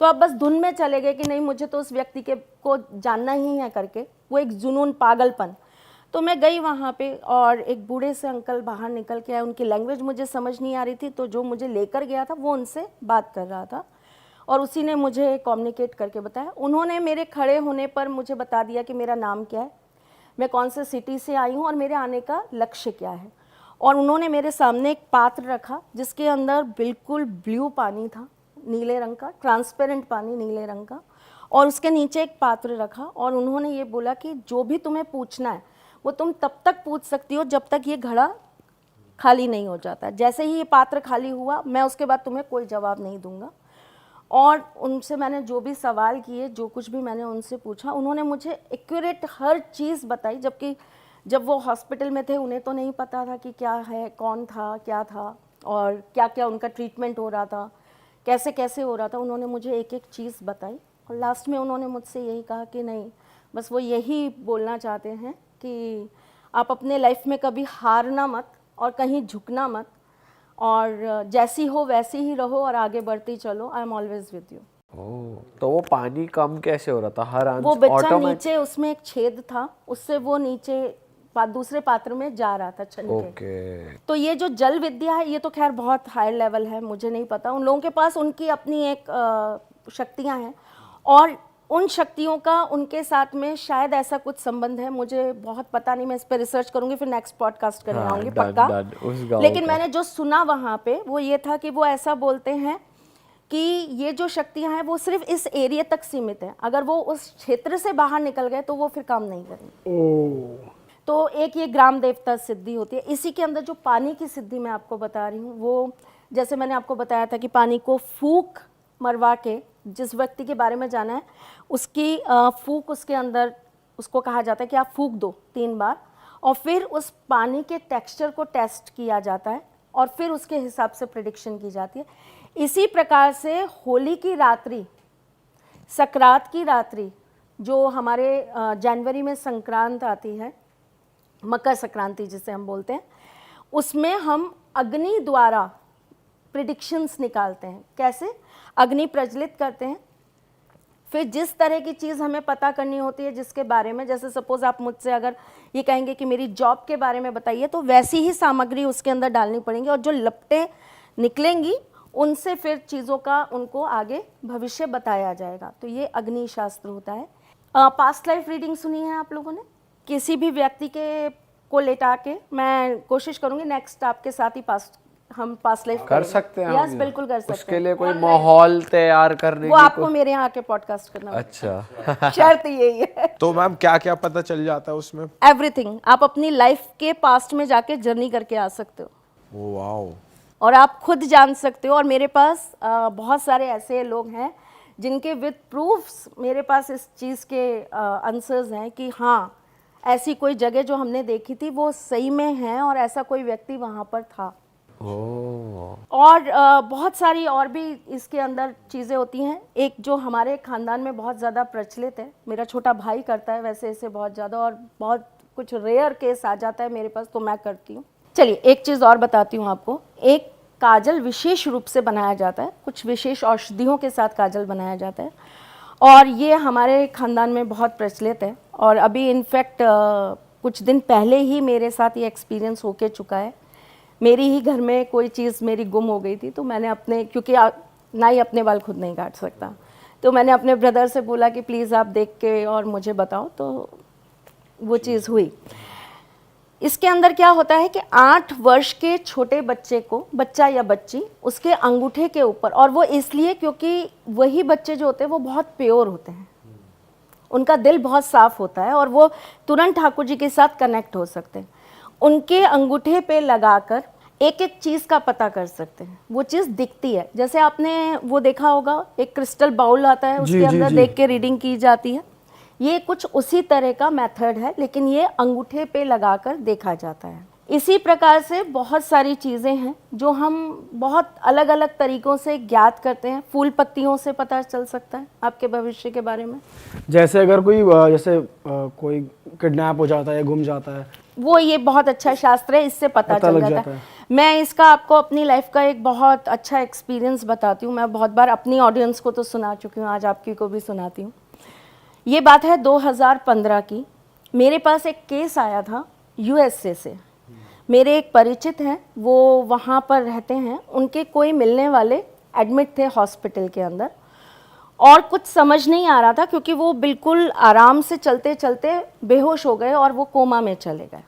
तो आप बस धुन में चले गए कि नहीं मुझे तो उस व्यक्ति को जानना ही है करके, वो एक जुनून, पागलपन। तो मैं गई वहाँ पे और एक बूढ़े से अंकल बाहर निकल के आए, उनकी लैंग्वेज मुझे समझ नहीं आ रही थी, तो जो मुझे लेकर गया था वो उनसे बात कर रहा था और उसी ने मुझे कम्युनिकेट करके बताया। उन्होंने मेरे खड़े होने पर मुझे बता दिया कि मेरा नाम क्या है, मैं कौन से सिटी से आई हूँ और मेरे आने का लक्ष्य क्या है। और उन्होंने मेरे सामने एक पात्र रखा जिसके अंदर बिल्कुल ब्लू पानी था, नीले रंग का, ट्रांसपेरेंट पानी नीले रंग का, और उसके नीचे एक पात्र रखा और उन्होंने ये बोला कि जो भी तुम्हें पूछना है वो तुम तब तक पूछ सकती हो जब तक ये घड़ा खाली नहीं हो जाता। जैसे ही ये पात्र खाली हुआ, मैं उसके बाद तुम्हें कोई जवाब नहीं दूंगा। और उनसे मैंने जो भी सवाल किए, जो कुछ भी मैंने उनसे पूछा, उन्होंने मुझे एक्यूरेट हर चीज़ बताई। जबकि जब वो हॉस्पिटल में थे उन्हें तो नहीं पता था कि क्या है, कौन था, क्या था और क्या क्या उनका ट्रीटमेंट हो रहा था, कैसे कैसे हो रहा था। उन्होंने मुझे एक एक चीज़ बताई और लास्ट में उन्होंने मुझसे यही कहा कि नहीं, बस वो यही बोलना चाहते हैं कि आप अपने लाइफ में कभी हारना मत और कहीं झुकना मत, और जैसी हो वैसी ही रहो और आगे बढ़ती चलो। I am always with you. तो वो पानी कम कैसे हो रहा था? हर वो बच्चा ऑटोमेटिक? नीचे, उसमें एक छेद था, उससे वो नीचे दूसरे पात्र में जा रहा था छन के। ओके। तो ये जो जल विद्या है ये तो खैर बहुत हाई लेवल है, मुझे नहीं पता। उन लोगों के पास उनकी अपनी एक शक्तियाँ हैं और उन शक्तियों का उनके साथ में शायद ऐसा कुछ संबंध है, मुझे बहुत पता नहीं। मैं इस पर रिसर्च करूंगी, फिर नेक्स्ट पॉडकास्ट करने आऊँगी पक्का। लेकिन मैंने जो सुना वहाँ पे वो ये था कि वो ऐसा बोलते हैं कि ये जो शक्तियाँ हैं वो सिर्फ इस एरिया तक सीमित है, अगर वो उस क्षेत्र से बाहर निकल गए तो वो फिर काम नहीं करेंगे। तो एक ये ग्राम देवता सिद्धि होती है। इसी के अंदर जो पानी की सिद्धि मैं आपको बता रही हूँ, वो जैसे मैंने आपको बताया था कि पानी को फूंक मरवा के, जिस व्यक्ति के बारे में जाना है उसकी फूंक उसके अंदर, उसको कहा जाता है कि आप फूंक दो 3 बार और फिर उस पानी के टेक्सचर को टेस्ट किया जाता है और फिर उसके हिसाब से प्रेडिक्शन की जाती है। इसी प्रकार से होली की रात्रि, संक्रांत की रात्रि, जो हमारे जनवरी में संक्रांत आती है, मकर संक्रांति जिसे हम बोलते हैं, उसमें हम अग्नि द्वारा प्रिडिक्शंस निकालते हैं। कैसे? अग्नि प्रज्वलित करते हैं, फिर जिस तरह की चीज़ हमें पता करनी होती है जिसके बारे में, जैसे सपोज आप मुझसे अगर ये कहेंगे कि मेरी जॉब के बारे में बताइए, तो वैसी ही सामग्री उसके अंदर डालनी पड़ेंगी और जो लपटें निकलेंगी उनसे फिर चीज़ों का उनको आगे भविष्य बताया जाएगा। तो ये अग्नि शास्त्र होता है। पास्ट लाइफ रीडिंग सुनी है आप लोगों ने? किसी भी व्यक्ति के को लेटा के, मैं कोशिश करूंगी नेक्स्ट आपके साथ ही हम पास्ट लाइफ कर सकते हैं? यस, बिल्कुल कर सकते हैं। उसके लिए कोई माहौल तैयार करने वो की आपको मेरे यहाँ आके पॉडकास्ट करना अच्छा। शर्त यही है। तो मैम क्या क्या पता चल जाता है उसमें? एवरीथिंग। आप अपनी लाइफ के पास्ट में जाके जर्नी करके आ सकते हो। Oh wow. और आप खुद जान सकते हो। और मेरे पास बहुत सारे ऐसे लोग हैं जिनके विद प्रूफ्स मेरे पास इस चीज़ के आंसर्स हैं कि हाँ, ऐसी कोई जगह जो हमने देखी थी वो सही में है और ऐसा कोई व्यक्ति वहाँ पर था। और बहुत सारी और भी इसके अंदर चीज़ें होती हैं। एक जो हमारे खानदान में बहुत ज़्यादा प्रचलित है, मेरा छोटा भाई करता है वैसे इसे बहुत ज़्यादा, और बहुत कुछ रेयर केस आ जाता है मेरे पास तो मैं करती हूँ। चलिए एक चीज़ और बताती हूँ आपको। एक काजल विशेष रूप से बनाया जाता है, कुछ विशेष औषधियों के साथ काजल बनाया जाता है और ये हमारे ख़ानदान में बहुत प्रचलित है। और अभी इनफैक्ट कुछ दिन पहले ही मेरे साथ ये एक्सपीरियंस होके चुका है। मेरी ही घर में कोई चीज़ मेरी गुम हो गई थी, तो मैंने अपने, क्योंकि ना ही अपने बाल खुद नहीं काट सकता, तो मैंने अपने ब्रदर से बोला कि प्लीज़ आप देख के और मुझे बताओ, तो वो चीज़ हुई। इसके अंदर क्या होता है कि 8 वर्ष के छोटे बच्चे को, बच्चा या बच्ची, उसके अंगूठे के ऊपर, और वो इसलिए क्योंकि वही बच्चे जो होते हैं वो बहुत प्योर होते हैं, उनका दिल बहुत साफ होता है और वो तुरंत ठाकुर जी के साथ कनेक्ट हो सकते हैं। उनके अंगूठे पे लगाकर एक एक चीज़ का पता कर सकते हैं। वो चीज़ दिखती है, जैसे आपने वो देखा होगा एक क्रिस्टल बाउल आता है, उसके अंदर देख के रीडिंग की जाती है। ये कुछ उसी तरह का मेथड है, लेकिन ये अंगूठे पे लगाकर देखा जाता है। इसी प्रकार से बहुत सारी चीज़ें हैं जो हम बहुत अलग अलग तरीक़ों से ज्ञात करते हैं। फूल पत्तियों से पता चल सकता है आपके भविष्य के बारे में। जैसे अगर कोई कोई किडनैप हो जाता है, गुम जाता है, वो ये बहुत अच्छा शास्त्र है, इससे पता चल लग जाता है। मैं इसका आपको अपनी लाइफ का एक बहुत अच्छा एक्सपीरियंस बताती हूँ। मैं बहुत बार अपनी ऑडियंस को तो सुना चुकी हूँ, आज आपकी को भी सुनाती हूँ। ये बात है 2015 की। मेरे पास एक केस आया था यूएसए से। मेरे एक परिचित हैं, वो वहाँ पर रहते हैं, उनके कोई मिलने वाले एडमिट थे हॉस्पिटल के अंदर, और कुछ समझ नहीं आ रहा था क्योंकि वो बिल्कुल आराम से चलते चलते बेहोश हो गए और वो कोमा में चले गए।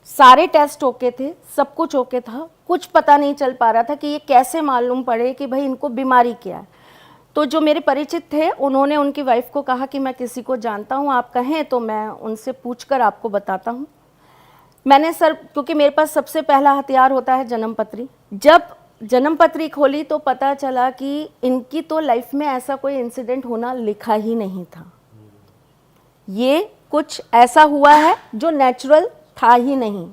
सारे टेस्ट ओके थे, सब कुछ ओके था, कुछ पता नहीं चल पा रहा था कि ये कैसे मालूम पड़े कि भाई इनको बीमारी क्या है। तो जो मेरे परिचित थे, उन्होंने उनकी वाइफ को कहा कि मैं किसी को जानता हूँ, आप कहें तो मैं उनसे पूछकर आपको बताता हूँ। मैंने सर, क्योंकि मेरे पास सबसे पहला हथियार होता है जन्म पत्री, जब जन्म पत्री खोली तो पता चला कि इनकी तो लाइफ में ऐसा कोई इंसिडेंट होना लिखा ही नहीं था। ये कुछ ऐसा हुआ है जो नेचुरल था ही नहीं।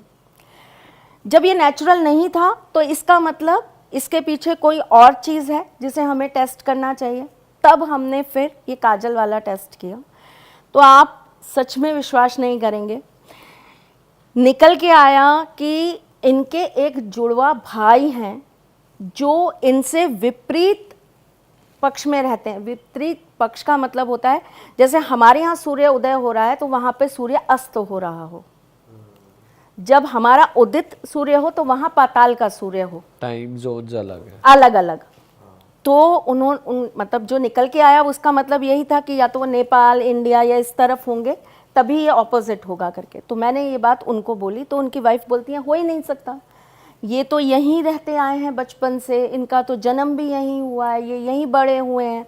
जब ये नेचुरल नहीं था तो इसका मतलब इसके पीछे कोई और चीज़ है जिसे हमें टेस्ट करना चाहिए। तब हमने फिर ये काजल वाला टेस्ट किया, तो आप सच में विश्वास नहीं करेंगे, निकल के आया कि इनके एक जुड़वा भाई हैं जो इनसे विपरीत पक्ष में रहते हैं। विपरीत पक्ष का मतलब होता है जैसे हमारे यहाँ सूर्य उदय हो रहा है तो वहाँ पे सूर्य अस्त हो रहा हो, जब हमारा उदित सूर्य हो तो वहाँ पाताल का सूर्य हो, टाइम जोन्स अलग है, अलग अलग। तो उन्होंने मतलब जो निकल के आया उसका मतलब यही था कि या तो वो नेपाल, इंडिया या इस तरफ होंगे, तभी ये ऑपोजिट होगा करके। तो मैंने ये बात उनको बोली तो उनकी वाइफ बोलती है हो ही नहीं सकता, ये तो यहीं रहते आए हैं बचपन से, इनका तो जन्म भी यहीं हुआ है, ये यहीं बड़े हुए हैं,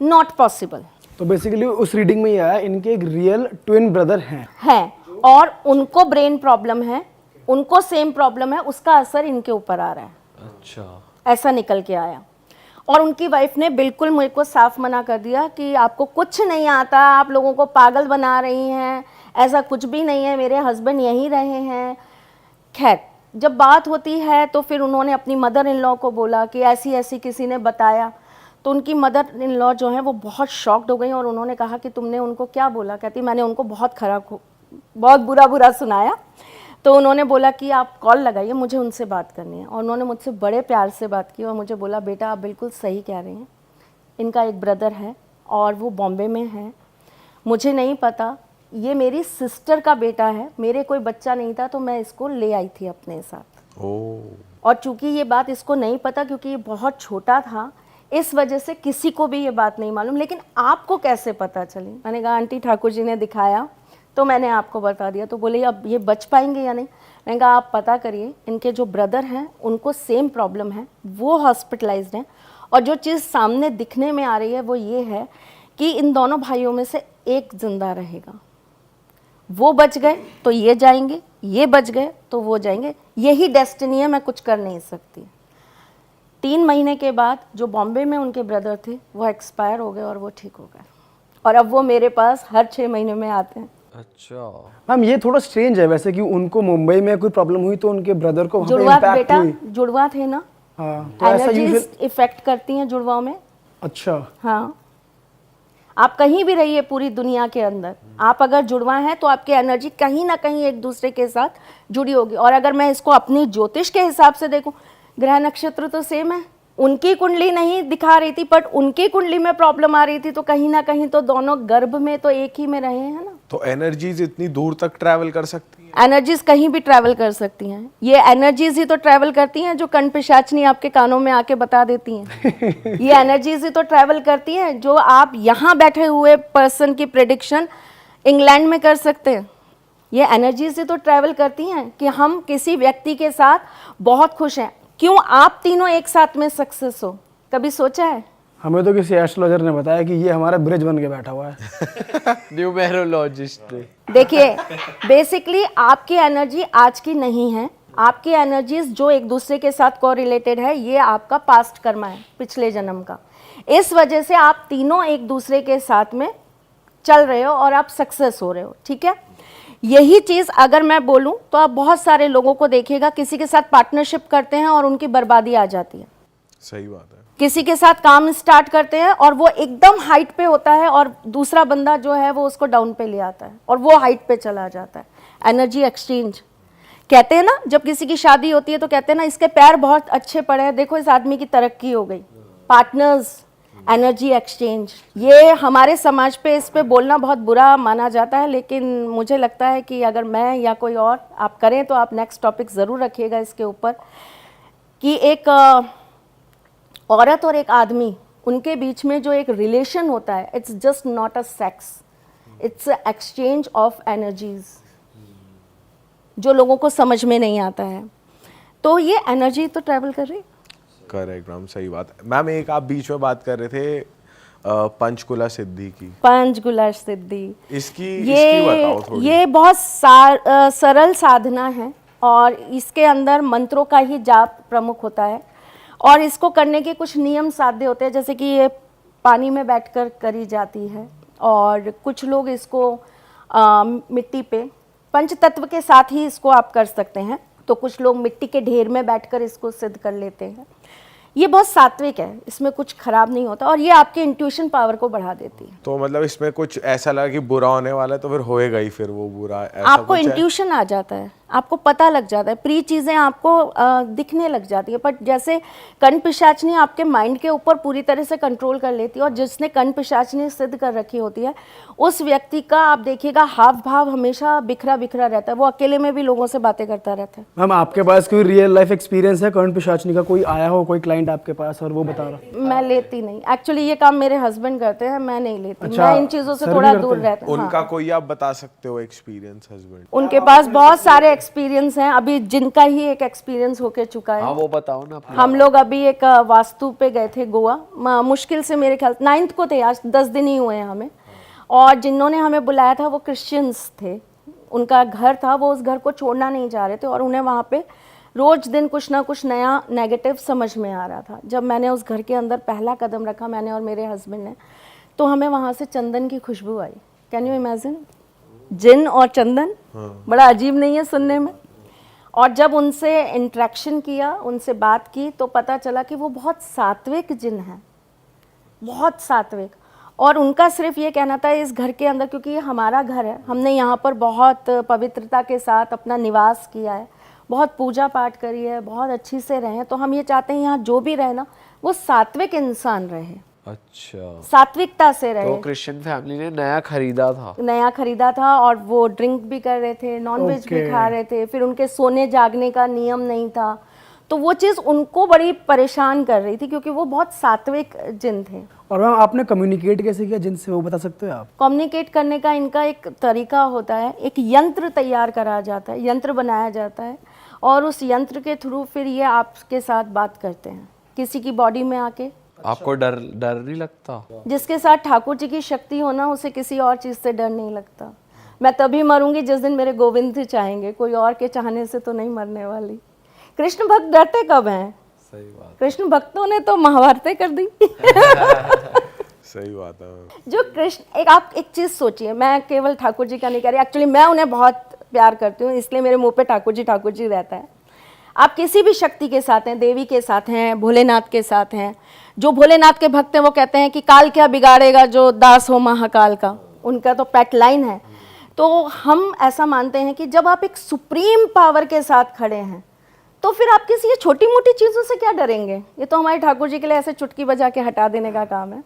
नॉट पॉसिबल। तो बेसिकली उस रीडिंग में ये आया इनके एक रियल ट्विन ब्रदर हैं और उनको ब्रेन प्रॉब्लम है, उनको सेम प्रॉब्लम है, उसका असर इनके ऊपर आ रहा है। अच्छा, ऐसा निकल के आया। और उनकी वाइफ ने बिल्कुल मुझे को साफ मना कर दिया कि आपको कुछ नहीं आता, आप लोगों को पागल बना रही हैं, ऐसा कुछ भी नहीं है, मेरे हस्बैंड यहीं रहे हैं। खैर, जब बात होती है तो फिर उन्होंने अपनी मदर इन लॉ को बोला कि ऐसी ऐसी किसी ने बताया, तो उनकी मदर इन लॉ जो है वो बहुत शॉक्ड हो गई और उन्होंने कहा कि तुमने उनको क्या बोला? कहती मैंने उनको बहुत बुरा सुनाया। तो उन्होंने बोला कि आप कॉल लगाइए, मुझे उनसे बात करनी है। और उन्होंने मुझसे बड़े प्यार से बात की और मुझे बोला बेटा आप बिल्कुल सही कह रही हैं, इनका एक ब्रदर है और वो बॉम्बे में है, मुझे नहीं पता, ये मेरी सिस्टर का बेटा है, मेरे कोई बच्चा नहीं था तो मैं इसको ले आई थी अपने साथ। और चूंकि ये बात इसको नहीं पता क्योंकि ये बहुत छोटा था, इस वजह से किसी को भी ये बात नहीं मालूम। लेकिन आपको कैसे पता चली? मैंने कहा आंटी ठाकुर जी ने दिखाया तो मैंने आपको बता दिया। तो बोले अब ये बच पाएंगे या नहीं? मैंने कहा आप पता करिए, इनके जो ब्रदर हैं उनको सेम प्रॉब्लम है, वो हॉस्पिटलाइज्ड हैं, और जो चीज़ सामने दिखने में आ रही है वो ये है कि इन दोनों भाइयों में से एक जिंदा रहेगा। वो बच गए तो ये जाएंगे, ये बच गए तो वो जाएंगे, यही डेस्टिनी है, मैं कुछ कर नहीं सकती। 3 महीने के बाद जो बॉम्बे में उनके ब्रदर थे वो एक्सपायर हो गए और वो ठीक हो गए, और अब वो मेरे पास हर 6 महीने में आते हैं। अच्छा मैम, ये थोड़ा स्ट्रेंज है वैसे कि उनको मुंबई में कोई प्रॉब्लम हुई तो उनके ब्रदर को वहाँ पे जुड़वा इम्पैक्ट बेटा, हुई। जुड़वा थे ना, हाँ, तो ऐसा एनर्जीज इफेक्ट करती हैं जुड़वाओं में। अच्छा, हाँ, आप कहीं भी रहिए पूरी दुनिया के अंदर, आप अगर जुड़वा हैं तो आपकी एनर्जी कहीं ना कहीं एक दूसरे के साथ जुड़ी होगी। और अगर मैं इसको अपनी ज्योतिष के हिसाब से देखूं, ग्रह नक्षत्र तो सेम है, उनकी कुंडली नहीं दिखा रही थी बट उनकी कुंडली में प्रॉब्लम आ रही थी, तो कहीं ना कहीं तो दोनों गर्भ में तो एक ही में रहे हैं ना। तो एनर्जीज इतनी दूर तक ट्रैवल कर सकती है? एनर्जीज कहीं भी ट्रैवल कर सकती हैं। ये एनर्जीज ही तो ट्रैवल करती हैं जो कण पिशाचनी आपके कानों में आके बता देती हैं। ये एनर्जीज ही तो ट्रैवल करती हैं जो आप यहाँ बैठे हुए पर्सन की प्रेडिक्शन इंग्लैंड में कर सकते हैं। ये एनर्जीज ही तो ट्रैवल करती हैं कि हम किसी व्यक्ति के साथ बहुत खुश हैं। क्यों आप तीनों एक साथ में सक्सेस हो, कभी सोचा है? हमें तो किसी एस्ट्रोलॉजर ने बताया कि ये हमारा ब्रिज बन के बैठा हुआ है। न्यूमेरोलॉजिस्ट ने। देखिए, बेसिकली आपकी एनर्जी आज की नहीं है। आपकी एनर्जीज जो एक दूसरे के साथ कोरिलेटेड है, ये आपका पास्ट कर्मा है, पिछले जन्म का। इस वजह से आप तीनों एक दूसरे के साथ में चल रहे हो और आप सक्सेस हो रहे हो, ठीक है। यही चीज़ अगर मैं बोलूं तो आप बहुत सारे लोगों को देखिएगा, किसी के साथ पार्टनरशिप करते हैं और उनकी बर्बादी आ जाती है। सही बात है। किसी के साथ काम स्टार्ट करते हैं और वो एकदम हाइट पे होता है और दूसरा बंदा जो है वो उसको डाउन पे ले आता है और वो हाइट पे चला जाता है। एनर्जी एक्सचेंज कहते हैं ना, जब किसी की शादी होती है तो कहते हैं ना इसके पैर बहुत अच्छे पड़े हैं, देखो इस आदमी की तरक्की हो गई। पार्टनर्स, एनर्जी एक्सचेंज, ये हमारे समाज पे इस पे बोलना बहुत बुरा माना जाता है, लेकिन मुझे लगता है कि अगर मैं या कोई और आप करें तो आप नेक्स्ट टॉपिक ज़रूर रखिएगा इसके ऊपर, कि एक औरत और एक आदमी, उनके बीच में जो एक रिलेशन होता है, it's just not a sex, it's exchange of energies, जो लोगों को समझ में नहीं आता है। तो ये एनर्जी तो ट्रैवल कर रही है। करेक्ट मैम, सही बात है। मैम एक आप बीच में बात कर रहे थे पंचकुला सिद्धि की। पंचकुला सिद्धि, इसकी बताओ थोड़ी। ये बहुत सरल साधना है और इसके अंदर मंत्रों का ही जाप प्रमुख होता है और इसको करने के कुछ नियम साध्य होते हैं, जैसे कि ये पानी में बैठकर करी जाती है और कुछ लोग इसको मिट्टी पे, पंच तत्व के साथ ही इसको आप कर सकते हैं। तो कुछ लोग मिट्टी के ढेर में बैठकर इसको सिद्ध कर लेते हैं। ये बहुत सात्विक है, इसमें कुछ खराब नहीं होता और ये आपके इंट्यूशन पावर को बढ़ा देती है। तो मतलब इसमें कुछ ऐसा लगा कि बुरा होने वाला है तो फिर होएगा ही, फिर वो बुरा ऐसा आपको कुछ है? इंट्यूशन आ जाता है, आपको पता लग जाता है, प्री चीज़ें आपको दिखने लग जाती है। बट जैसे कण पिशाचनी आपके माइंड के ऊपर पूरी तरह से कंट्रोल कर लेती है और जिसने कण पिशाचनी सिद्ध कर रखी होती है, उस व्यक्ति का आप देखिएगा हाव भाव हमेशा बिखरा बिखरा रहता है, वो अकेले में भी लोगों से बातें करता रहता है। मैम आपके पास कोई रियल लाइफ एक्सपीरियंस है कर्ण पिशाचनी का? कोई आया हो, कोई क्लाइंट आपके पास और वो बता रहा? मैं लेती नहीं, एक्चुअली ये काम मेरे हस्बैंड करते हैं, मैं नहीं लेती। अच्छा, मैं इन चीज़ों से सर भी थोड़ा करते दूर हैं? रहती हूँ। उनका कोई आप बता सकते हो एक्सपीरियंस हस्बैंड? उनके पास बहुत सारे एक्सपीरियंस हैं, अभी जिनका ही एक एक्सपीरियंस होके चुका है। हाँ वो बताओ ना अपना। हम लोग अभी एक वास्तु पे गए थे गोवा, मुश्किल से मेरे ख्याल 9th को थे, आज 10 दिन ही हुए हैं हमें। और जिन्होंने हमें बुलाया था वो क्रिश्चियंस थे, उनका घर था, वो उस घर को छोड़ना नहीं चाह रहे थे और उन्हें वहाँ पे रोज दिन कुछ ना कुछ नया नेगेटिव समझ में आ रहा था। जब मैंने उस घर के अंदर पहला कदम रखा, मैंने और मेरे हस्बैंड ने, तो हमें वहाँ से चंदन की खुशबू आई। कैन यू इमेजिन, जिन और चंदन, बड़ा अजीब नहीं है सुनने में? और जब उनसे इंटरेक्शन किया, उनसे बात की, तो पता चला कि वो बहुत सात्विक जिन है, बहुत सात्विक। और उनका सिर्फ ये कहना था इस घर के अंदर, क्योंकि ये हमारा घर है, हमने यहाँ पर बहुत पवित्रता के साथ अपना निवास किया है, बहुत पूजा पाठ करी है, बहुत अच्छी से रहें, तो हम ये चाहते हैं यहाँ जो भी रहे ना वो सात्विक इंसान रहे, अच्छा, सात्विकता से रहे। तो क्रिश्चियन फैमिली ने नया खरीदा था और वो ड्रिंक भी कर रहे थे, नॉन वेज भी खा रहे थे, फिर उनके सोने जागने का नियम नहीं था, तो वो चीज़ उनको बड़ी परेशान कर रही थी क्योंकि वो बहुत सात्विक जिन थे। और मैम आपने कम्युनिकेट कैसे किया जिनसे, वो बता सकते हो आप? कम्युनिकेट करने का इनका एक तरीका होता है, एक यंत्र तैयार करा जाता है, यंत्र बनाया जाता है और उस यंत्र के थ्रू फिर ये आपके साथ बात करते हैं, किसी की बॉडी में आके। आपको डर नहीं लगता? जिसके साथ ठाकुर जी की शक्ति हो ना, उसे किसी और चीज़ से डर नहीं लगता। मैं तभी मरूंगी जिस दिन मेरे गोविंद जी चाहेंगे, कोई और के चाहने से तो नहीं मरने वाली। कृष्ण भक्त डरते कब हैं? सही बात। कृष्ण भक्तों ने तो महाभारतें कर दी। सही बात है। जो कृष्ण, आप एक चीज़ सोचिए, मैं केवल ठाकुर जी का नहीं कह रही, एक्चुअली मैं उन्हें बहुत प्यार करती हूँ, इसलिए मेरे मुंह पे ठाकुर जी रहता है। आप किसी भी शक्ति के साथ हैं, देवी के साथ हैं, भोलेनाथ के साथ हैं, जो भोलेनाथ के भक्त हैं वो कहते हैं कि काल क्या बिगाड़ेगा जो दास हो महाकाल का, उनका तो पेट लाइन है। तो हम ऐसा मानते हैं कि जब आप एक सुप्रीम पावर के साथ खड़े हैं तो तो फिर आप किसी ये छोटी मोटी चीज़ों से क्या डरेंगे? ये तो हमारे ठाकुर जी के लिए ऐसे चुटकी बजा के हटा देने का काम है।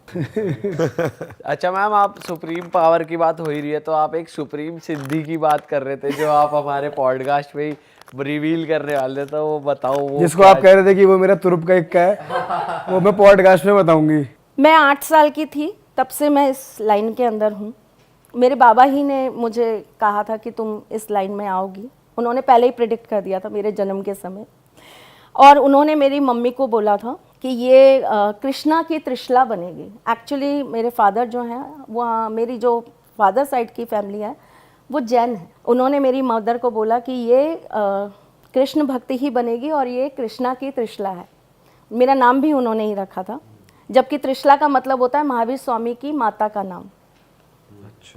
अच्छा मैम, आप सुप्रीम पावर की बात हो ही रही है, तो आप एक सुप्रीम सिद्धि की बात कर रहे थे जो आप हमारे पॉडकास्ट में ही रिवील करने वाले थे, तो वो बताओ। वो जिसको आप कह रहे थे कि वो मेरा तुरुप का इक्का है, वो मैं पॉडकास्ट में बताऊंगी। मैं 8 साल की थी तब से मैं इस लाइन के अंदर हूँ। मेरे बाबा ही ने मुझे कहा था कि तुम इस लाइन में आओगी। उन्होंने पहले ही प्रेडिक्ट कर दिया था मेरे जन्म के समय, और उन्होंने मेरी मम्मी को बोला था कि ये कृष्णा की त्रिशला बनेगी। एक्चुअली मेरे फादर जो हैं वो मेरी जो फादर साइड की फैमिली है वो जैन है। उन्होंने मेरी मदर को बोला कि ये कृष्ण भक्ति ही बनेगी और ये कृष्णा की त्रिशला है। मेरा नाम भी उन्होंने ही रखा था, जबकि त्रिशला का मतलब होता है महावीर स्वामी की माता का नाम।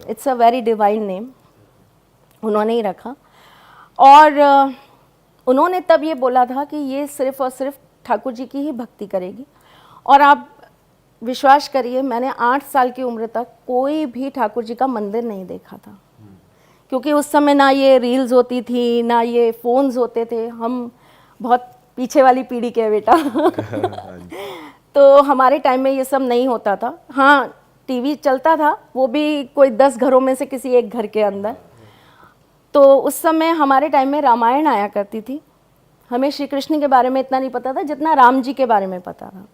It's a very divine name, उन्होंने ही रखा। और उन्होंने तब ये बोला था कि ये सिर्फ़ और सिर्फ ठाकुर जी की ही भक्ति करेगी। और आप विश्वास करिए, मैंने 8 साल की उम्र तक कोई भी ठाकुर जी का मंदिर नहीं देखा था, क्योंकि उस समय ना ये रील्स होती थी, ना ये फ़ोन्स होते थे। हम बहुत पीछे वाली पीढ़ी के बेटा तो हमारे टाइम में ये सब नहीं होता था। हाँ, टीवी चलता था, वो भी कोई 10 घरों में से किसी एक घर के अंदर। तो उस समय हमारे टाइम में रामायण आया करती थी। हमें श्री कृष्ण के बारे में इतना नहीं पता था जितना राम जी के बारे में पता था।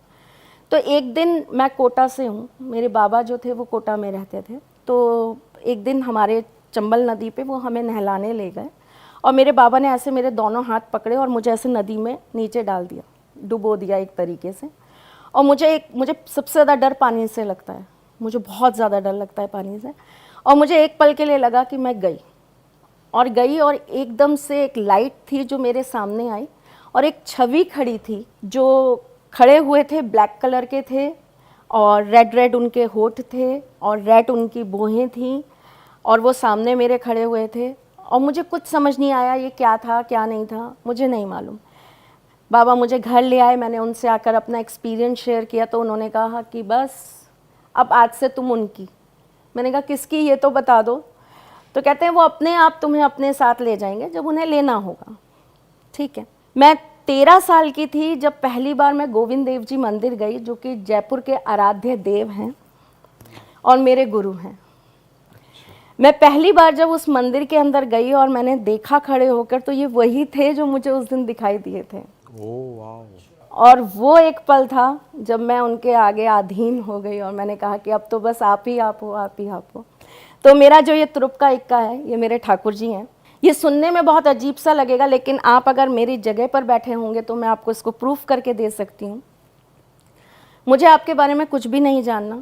तो एक दिन, मैं कोटा से हूँ, मेरे बाबा जो थे वो कोटा में रहते थे। तो एक दिन हमारे चंबल नदी पे वो हमें नहलाने ले गए, और मेरे बाबा ने ऐसे मेरे दोनों हाथ पकड़े और मुझे ऐसे नदी में नीचे डाल दिया, डुबो दिया एक तरीके से। और मुझे सबसे ज़्यादा डर पानी से लगता है, मुझे बहुत ज़्यादा डर लगता है पानी से। और मुझे एक पल के लिए लगा कि मैं गई, और एकदम से एक लाइट थी जो मेरे सामने आई, और एक छवि खड़ी थी। जो खड़े हुए थे ब्लैक कलर के थे, और रेड उनके होठ थे, और रेड उनकी भौहें थी, और वो सामने मेरे खड़े हुए थे। और मुझे कुछ समझ नहीं आया ये क्या था क्या नहीं था, मुझे नहीं मालूम। बाबा मुझे घर ले आए, मैंने उनसे आकर अपना एक्सपीरियंस शेयर किया, तो उन्होंने कहा कि बस अब आज से तुम उनकी। मैंने कहा किसकी, ये तो बता दो। तो कहते हैं वो अपने आप तुम्हें अपने साथ ले जाएंगे जब उन्हें लेना होगा। ठीक है, मैं 13 साल की थी जब पहली बार मैं गोविंद देव जी मंदिर गई, जो कि जयपुर के आराध्य देव हैं और मेरे गुरु हैं। मैं पहली बार जब उस मंदिर के अंदर गई और मैंने देखा खड़े होकर, तो ये वही थे जो मुझे उस दिन दिखाई दिए थे। ओह वाह। और वो एक पल था जब मैं उनके आगे अधीन हो गई, और मैंने कहा कि अब तो बस आप ही आप हो, आप ही आप हो। तो मेरा जो ये तुरुप का इक्का है, ये मेरे ठाकुर जी हैं। ये सुनने में बहुत अजीब सा लगेगा, लेकिन आप अगर मेरी जगह पर बैठे होंगे तो मैं आपको इसको प्रूफ करके दे सकती हूँ। मुझे आपके बारे में कुछ भी नहीं जानना,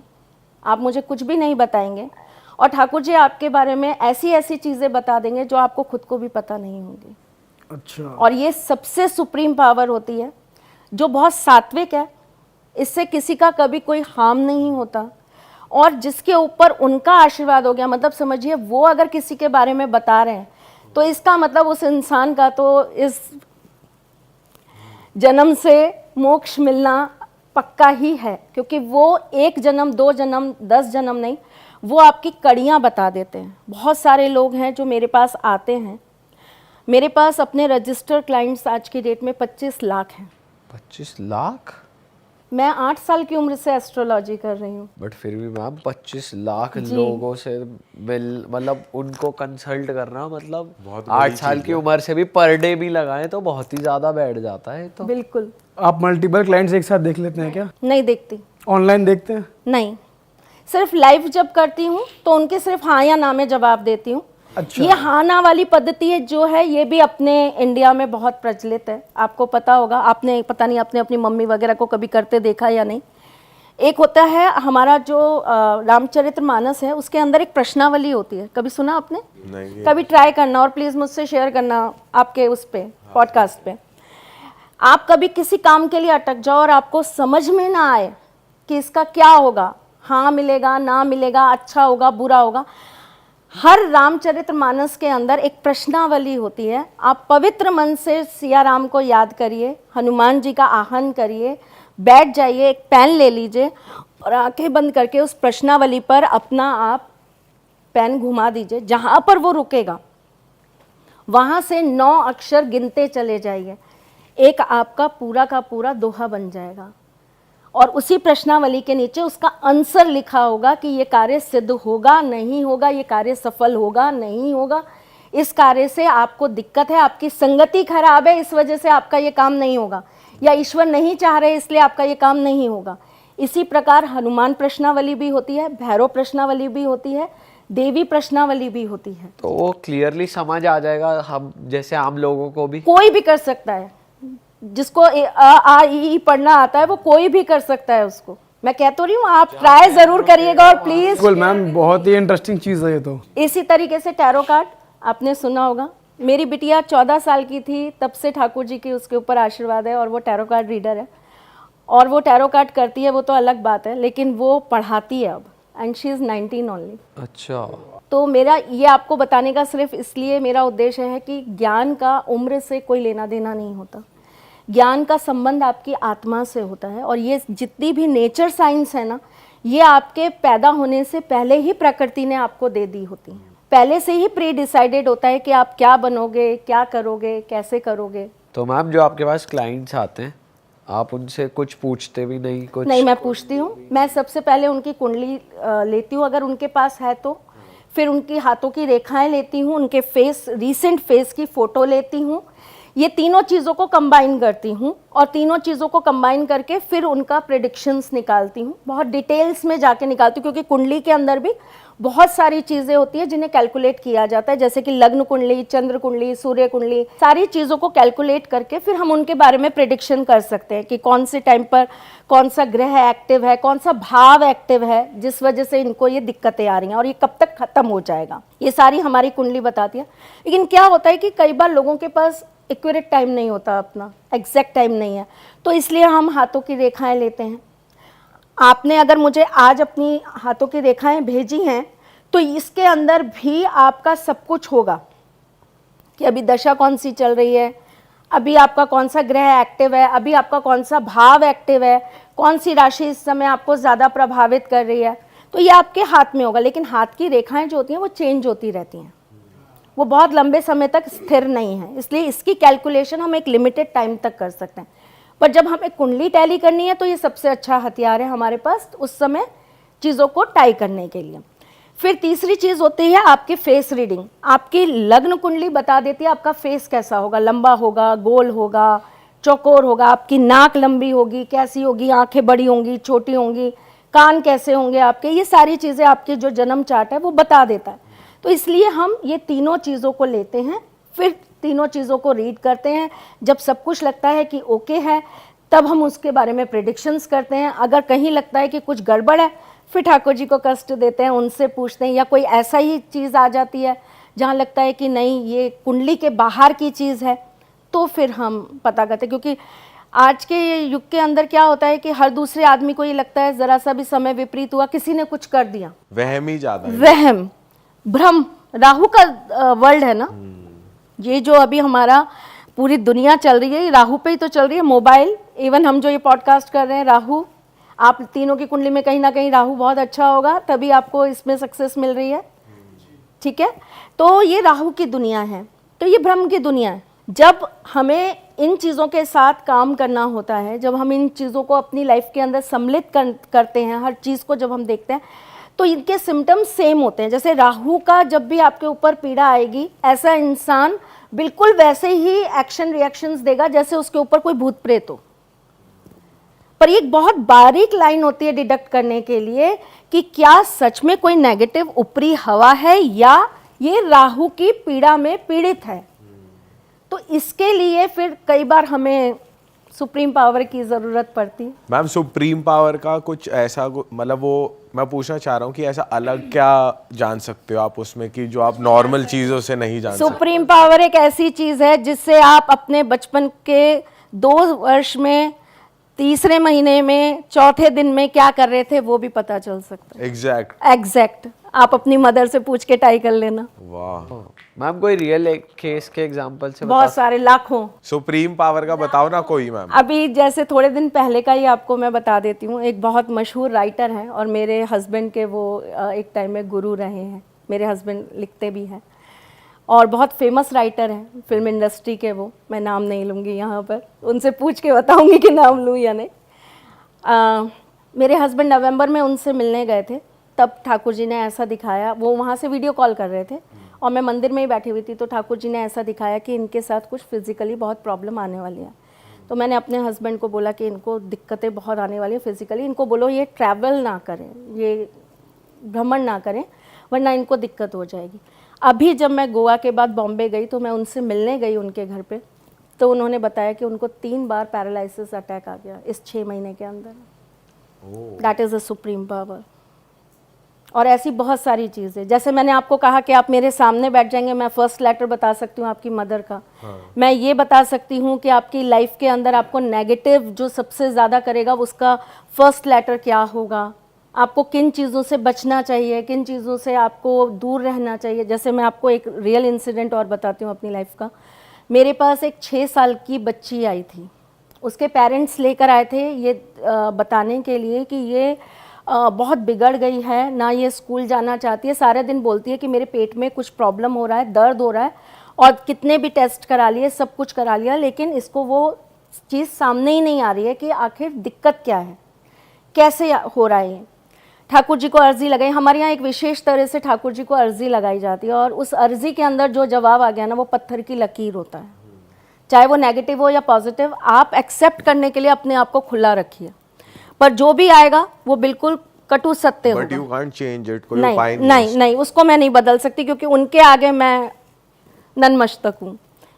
आप मुझे कुछ भी नहीं बताएंगे, और ठाकुर जी आपके बारे में ऐसी ऐसी चीज़ें बता देंगे जो आपको खुद को भी पता नहीं होंगी। अच्छा। और ये सबसे सुप्रीम पावर होती है जो बहुत सात्विक है, इससे किसी का कभी कोई हार्म नहीं होता, और जिसके ऊपर उनका आशीर्वाद हो गया। मतलब समझिए, वो अगर किसी के बारे में बता रहे हैं तो इसका मतलब उस इंसान का तो इस जन्म से मोक्ष मिलना पक्का ही है, क्योंकि वो 1 जन्म 2 जन्म 10 जन्म नहीं, वो आपकी कड़ियाँ बता देते हैं। बहुत सारे लोग हैं जो मेरे पास आते हैं, मेरे पास अपने रजिस्टर क्लाइंट्स आज की डेट में 25 लाख हैं। 25 लाख? मैं 8 साल की उम्र से एस्ट्रोलॉजी कर रही हूँ। बट फिर भी मैम 25 लाख लोगों से मतलब उनको कंसल्ट करना, मतलब बहुत बड़ी 8 साल की उम्र से भी पर डे भी लगाएं तो बहुत ही ज़्यादा बैठ जाता है। तो बिल्कुल। आप मल्टीपल क्लाइंट्स एक साथ देख लेते हैं क्या? नहीं देखती। ऑनलाइन देखते हैं? नहीं, सिर्फ लाइव जब करती हूँ तो उनके सिर्फ हाँ या ना में जवाब देती हूँ। अच्छा। ये हाँ ना वाली पद्धति है जो है, ये भी अपने इंडिया में बहुत प्रचलित है। आपको पता होगा, आपने पता नहीं आपने अपनी मम्मी वगैरह को कभी करते देखा या नहीं। एक होता है हमारा जो रामचरितमानस है, उसके अंदर एक प्रश्नावली होती है, कभी सुना आपने? नहीं। कभी ट्राई करना, और प्लीज़ मुझसे शेयर करना आपके उस पे पॉडकास्ट पे। आप कभी किसी काम के लिए अटक जाओ और आपको समझ में ना आए कि इसका क्या होगा, हाँ मिलेगा ना मिलेगा, अच्छा होगा बुरा होगा, हर रामचरितमानस के अंदर एक प्रश्नावली होती है। आप पवित्र मन से सिया राम को याद करिए, हनुमान जी का आह्वान करिए, बैठ जाइए, एक पेन ले लीजिए और आंखें बंद करके उस प्रश्नावली पर अपना आप पेन घुमा दीजिए। जहाँ पर वो रुकेगा वहाँ से 9 अक्षर गिनते चले जाइए। एक आपका पूरा का पूरा दोहा बन जाएगा और उसी प्रश्नावली के नीचे उसका आंसर लिखा होगा कि ये कार्य सिद्ध होगा नहीं होगा, ये कार्य सफल होगा नहीं होगा, इस कार्य से आपको दिक्कत है, आपकी संगति खराब है, इस वजह से आपका ये काम नहीं होगा, या ईश्वर नहीं चाह रहे इसलिए आपका ये काम नहीं होगा। इसी प्रकार हनुमान प्रश्नावली भी होती है, भैरव प्रश्नावली भी होती है, देवी प्रश्नावली भी होती है। तो वो क्लियरली समझ आ जाएगा हम जैसे आम लोगों को भी? कोई भी कर सकता है, जिसको आ ई पढ़ना आता है वो कोई भी कर सकता है उसको। मैं कह तो रही हूँ, आप ट्राई जरूर करिएगा और प्लीज। बिल्कुल मैम, बहुत ही इंटरेस्टिंग चीज़ है ये तो। इसी तरीके से टैरो कार्ड आपने सुना होगा। मेरी बिटिया 14 साल की थी तब से ठाकुर जी की उसके ऊपर आशीर्वाद है और वो टैरो कार्ड रीडर है और वो टैरो कार्ड करती है, वो तो अलग बात है, लेकिन वो पढ़ाती है अब, एंड शी इज़ 19 ओनली। अच्छा। तो मेरा ये आपको बताने का सिर्फ इसलिए मेरा उद्देश्य है कि ज्ञान का उम्र से कोई लेना देना नहीं होता, ज्ञान का संबंध आपकी आत्मा से होता है। और ये जितनी भी नेचर साइंस है ना, ये आपके पैदा होने से पहले ही प्रकृति ने आपको दे दी होती है, पहले से ही प्री डिसाइडेड होता है कि आप क्या बनोगे, क्या करोगे, कैसे करोगे। तो मैम जो आपके पास क्लाइंट्स आते हैं, आप उनसे कुछ पूछते भी नहीं? कुछ नहीं, मैं पूछती हूँ। मैं सबसे पहले उनकी कुंडली लेती हूँ अगर उनके पास है तो, फिर उनकी हाथों की रेखाएं लेती हूँ, उनके फेस, रीसेंट फेस की फ़ोटो लेती हूँ, ये तीनों चीज़ों को कंबाइन करती हूँ और तीनों चीज़ों को कंबाइन करके फिर उनका प्रेडिक्शंस निकालती हूँ, बहुत डिटेल्स में जाके निकालती हूँ, क्योंकि कुंडली के अंदर भी बहुत सारी चीज़ें होती है जिन्हें कैलकुलेट किया जाता है, जैसे कि लग्न कुंडली, चंद्र कुंडली, सूर्य कुंडली, सारी चीज़ों को कैलकुलेट करके फिर हम उनके बारे में प्रेडिक्शन कर सकते हैं कि कौन से टाइम पर कौन सा ग्रह एक्टिव है, कौन सा भाव एक्टिव है, जिस वजह से इनको ये दिक्कतें आ रही हैं और ये कब तक ख़त्म हो जाएगा, ये सारी हमारी कुंडली बताती है। लेकिन क्या होता है कि कई बार लोगों के पास एक्यूरेट टाइम नहीं होता, अपना एग्जैक्ट टाइम नहीं है, तो इसलिए हम हाथों की रेखाएं लेते हैं। आपने अगर मुझे आज अपनी हाथों की रेखाएं भेजी हैं तो इसके अंदर भी आपका सब कुछ होगा कि अभी दशा कौन सी चल रही है, अभी आपका कौन सा ग्रह एक्टिव है, अभी आपका कौन सा भाव एक्टिव है, कौन सी राशि इस समय आपको ज़्यादा प्रभावित कर रही है, तो ये आपके हाथ में होगा। लेकिन हाथ की रेखाएं जो होती हैं वो चेंज होती रहती हैं, वो बहुत लंबे समय तक स्थिर नहीं है, इसलिए इसकी कैलकुलेशन हम एक लिमिटेड टाइम तक कर सकते हैं। पर जब हमें कुंडली टैली करनी है तो ये सबसे अच्छा हथियार है हमारे पास उस समय चीज़ों को टाई करने के लिए। फिर तीसरी चीज़ होती है आपकी फेस रीडिंग। आपकी लग्न कुंडली बता देती है आपका फेस कैसा होगा, लंबा होगा, गोल होगा, चौकोर होगा, आपकी नाक लंबी होगी, कैसी होगी, आंखें बड़ी होंगी, छोटी होंगी, कान कैसे होंगे आपके, ये सारी चीज़ें आपके जो जन्म चार्ट है वो बता देता है। तो इसलिए हम ये तीनों चीज़ों को लेते हैं, फिर तीनों चीज़ों को रीड करते हैं। जब सब कुछ लगता है कि ओके है तब हम उसके बारे में प्रेडिक्शंस करते हैं। अगर कहीं लगता है कि कुछ गड़बड़ है फिर ठाकुर जी को कष्ट देते हैं, उनसे पूछते हैं, या कोई ऐसा ही चीज़ आ जाती है जहाँ लगता है कि नहीं ये कुंडली के बाहर की चीज़ है, तो फिर हम पता करते हैं। क्योंकि आज के युग के अंदर क्या होता है कि हर दूसरे आदमी को ये लगता है ज़रा सा भी समय विपरीत हुआ, किसी ने कुछ कर दिया, वहम ही ज़्यादा है। वहम, भ्रम, राहु का वर्ल्ड है ना ये, जो अभी हमारा पूरी दुनिया चल रही है राहु पे ही तो चल रही है। मोबाइल, इवन हम जो ये पॉडकास्ट कर रहे हैं, राहु, आप तीनों की कुंडली में कहीं ना कहीं राहु बहुत अच्छा होगा, तभी आपको इसमें सक्सेस मिल रही है, ठीक है। तो ये राहु की दुनिया है, तो ये भ्रम की दुनिया है। जब हमें इन चीज़ों के साथ काम करना होता है, जब हम इन चीज़ों को अपनी लाइफ के अंदर सम्मिलित करते हैं, हर चीज़ को जब हम देखते हैं तो इनके सिम्टम्स सेम होते हैं। जैसे राहु का जब भी आपके ऊपर पीड़ा आएगी, ऐसा इंसान बिल्कुल वैसे ही एक्शन रिएक्शंस देगा जैसे उसके ऊपर कोई भूत प्रेत हो। पर एक बहुत बारीक लाइन होती है डिडक्ट करने के लिए कि क्या सच में कोई नेगेटिव ऊपरी हवा है या ये राहु की पीड़ा में पीड़ित है। तो इसके लिए फिर कई बार हमें सुप्रीम पावर की ज़रूरत पड़ती है। मैम सुप्रीम पावर का कुछ ऐसा मतलब वो मैं पूछना चाह रहा हूँ कि ऐसा अलग क्या जान सकते हो आप उसमें कि जो आप नॉर्मल चीज़ों से नहीं जान सकते? सुप्रीम पावर एक ऐसी चीज़ है जिससे आप अपने बचपन के 2 वर्ष में, तीसरे महीने में, चौथे दिन में क्या कर रहे थे वो भी पता चल सकता है। एग्जैक्ट आप अपनी मदर से पूछ के टाई कर लेना। वाह मैम, कोई रियल एक केस के एग्जांपल से बहुत सारे, लाखों। सुप्रीम पावर का बताओ ना कोई मैम। अभी जैसे थोड़े दिन पहले का ही आपको मैं बता देती हूँ। एक बहुत मशहूर राइटर हैं और मेरे हस्बैंड के वो एक टाइम में गुरु रहे हैं, मेरे हस्बैंड लिखते भी हैं। और बहुत फेमस राइटर हैं फिल्म इंडस्ट्री के, वो मैं नाम नहीं लूँगी यहाँ पर, उनसे पूछ के बताऊँगी कि नाम लूँ या नहीं। मेरे हस्बैंड नवंबर में उनसे मिलने गए थे, तब ठाकुर जी ने ऐसा दिखाया, वो वहाँ से वीडियो कॉल कर रहे थे और मैं मंदिर में ही बैठी हुई थी, तो ठाकुर जी ने ऐसा दिखाया कि इनके साथ कुछ फिज़िकली बहुत प्रॉब्लम आने वाली है। तो मैंने अपने हस्बैंड को बोला कि इनको दिक्कतें बहुत आने वाली हैं फिज़िकली, इनको बोलो ये ट्रैवल ना करें, ये भ्रमण ना करें, वरना इनको दिक्कत हो जाएगी। अभी जब मैं गोवा के बाद बॉम्बे गई तो मैं उनसे मिलने गई उनके घर पे, तो उन्होंने बताया कि उनको 3 बार पैरालिसिस अटैक आ गया इस 6 महीने के अंदर। That is a supreme power. और ऐसी बहुत सारी चीज़ें, जैसे मैंने आपको कहा कि आप मेरे सामने बैठ जाएंगे, मैं फर्स्ट लेटर बता सकती हूँ आपकी मदर का। मैं ये बता सकती हूँ कि आपकी लाइफ के अंदर आपको नेगेटिव जो सबसे ज़्यादा करेगा उसका फर्स्ट लेटर क्या होगा, आपको किन चीज़ों से बचना चाहिए, किन चीज़ों से आपको दूर रहना चाहिए। जैसे मैं आपको एक रियल इंसिडेंट और बताती हूँ अपनी लाइफ का। मेरे पास एक 6 साल की बच्ची आई थी, उसके पेरेंट्स लेकर आए थे ये बताने के लिए कि ये बहुत बिगड़ गई है ना, ये स्कूल जाना चाहती है, सारे दिन बोलती है कि मेरे पेट में कुछ प्रॉब्लम हो रहा है, दर्द हो रहा है, और कितने भी टेस्ट करा लिए, सब कुछ करा लिया, लेकिन इसको वो चीज़ सामने ही नहीं आ रही है कि आखिर दिक्कत क्या है, कैसे हो रहा है। ठाकुर जी को अर्जी लगाई, हमारे यहाँ एक विशेष तरह से ठाकुर जी को अर्जी लगाई जाती है, और उस अर्जी के अंदर जो जवाब आ गया ना, वो पत्थर की लकीर होता है, चाहे वो नेगेटिव हो या पॉजिटिव, आप एक्सेप्ट करने के लिए अपने आप को खुला रखिए, पर जो भी आएगा वो बिल्कुल कटु सत्य होगा। But you can't change it, कोई नहीं, उपाय नहीं, नहीं, उसको मैं नहीं बदल सकती, क्योंकि उनके आगे मैं नतमस्तक हूँ।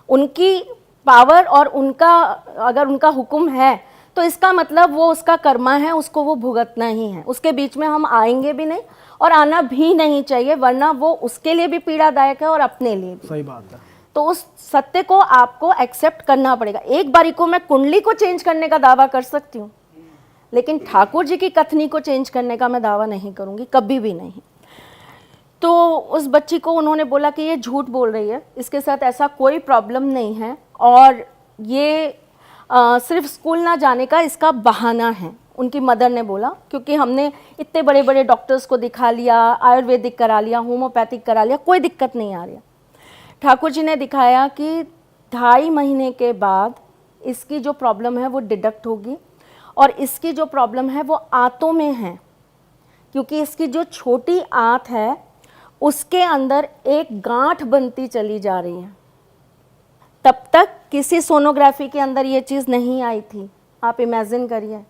उनकी पावर और उनका, अगर उनका हुक्म है तो इसका मतलब वो उसका कर्मा है, उसको वो भुगतना ही है, उसके बीच में हम आएंगे भी नहीं और आना भी नहीं चाहिए, वरना वो उसके लिए भी पीड़ादायक है और अपने लिए भी। सही बात है। तो उस सत्य को आपको एक्सेप्ट करना पड़ेगा। एक बारी को मैं कुंडली को चेंज करने का दावा कर सकती हूँ, लेकिन ठाकुर जी की कथनी को चेंज करने का मैं दावा नहीं करूँगी, कभी भी नहीं। तो उस बच्ची को उन्होंने बोला कि ये झूठ बोल रही है, इसके साथ ऐसा कोई प्रॉब्लम नहीं है, और ये सिर्फ स्कूल ना जाने का इसका बहाना है, उनकी मदर ने बोला, क्योंकि हमने इतने बड़े बड़े डॉक्टर्स को दिखा लिया, आयुर्वेदिक करा लिया, होम्योपैथिक करा लिया, कोई दिक्कत नहीं आ रही। ठाकुर जी ने दिखाया कि 2.5 महीने के बाद इसकी जो प्रॉब्लम है वो डिडक्ट होगी, और इसकी जो प्रॉब्लम है वो आंतों में है, क्योंकि इसकी जो छोटी आंत है उसके अंदर एक गांठ बनती चली जा रही है। तब तक किसी सोनोग्राफी के अंदर ये चीज़ नहीं आई थी। आप इमेजिन करिए,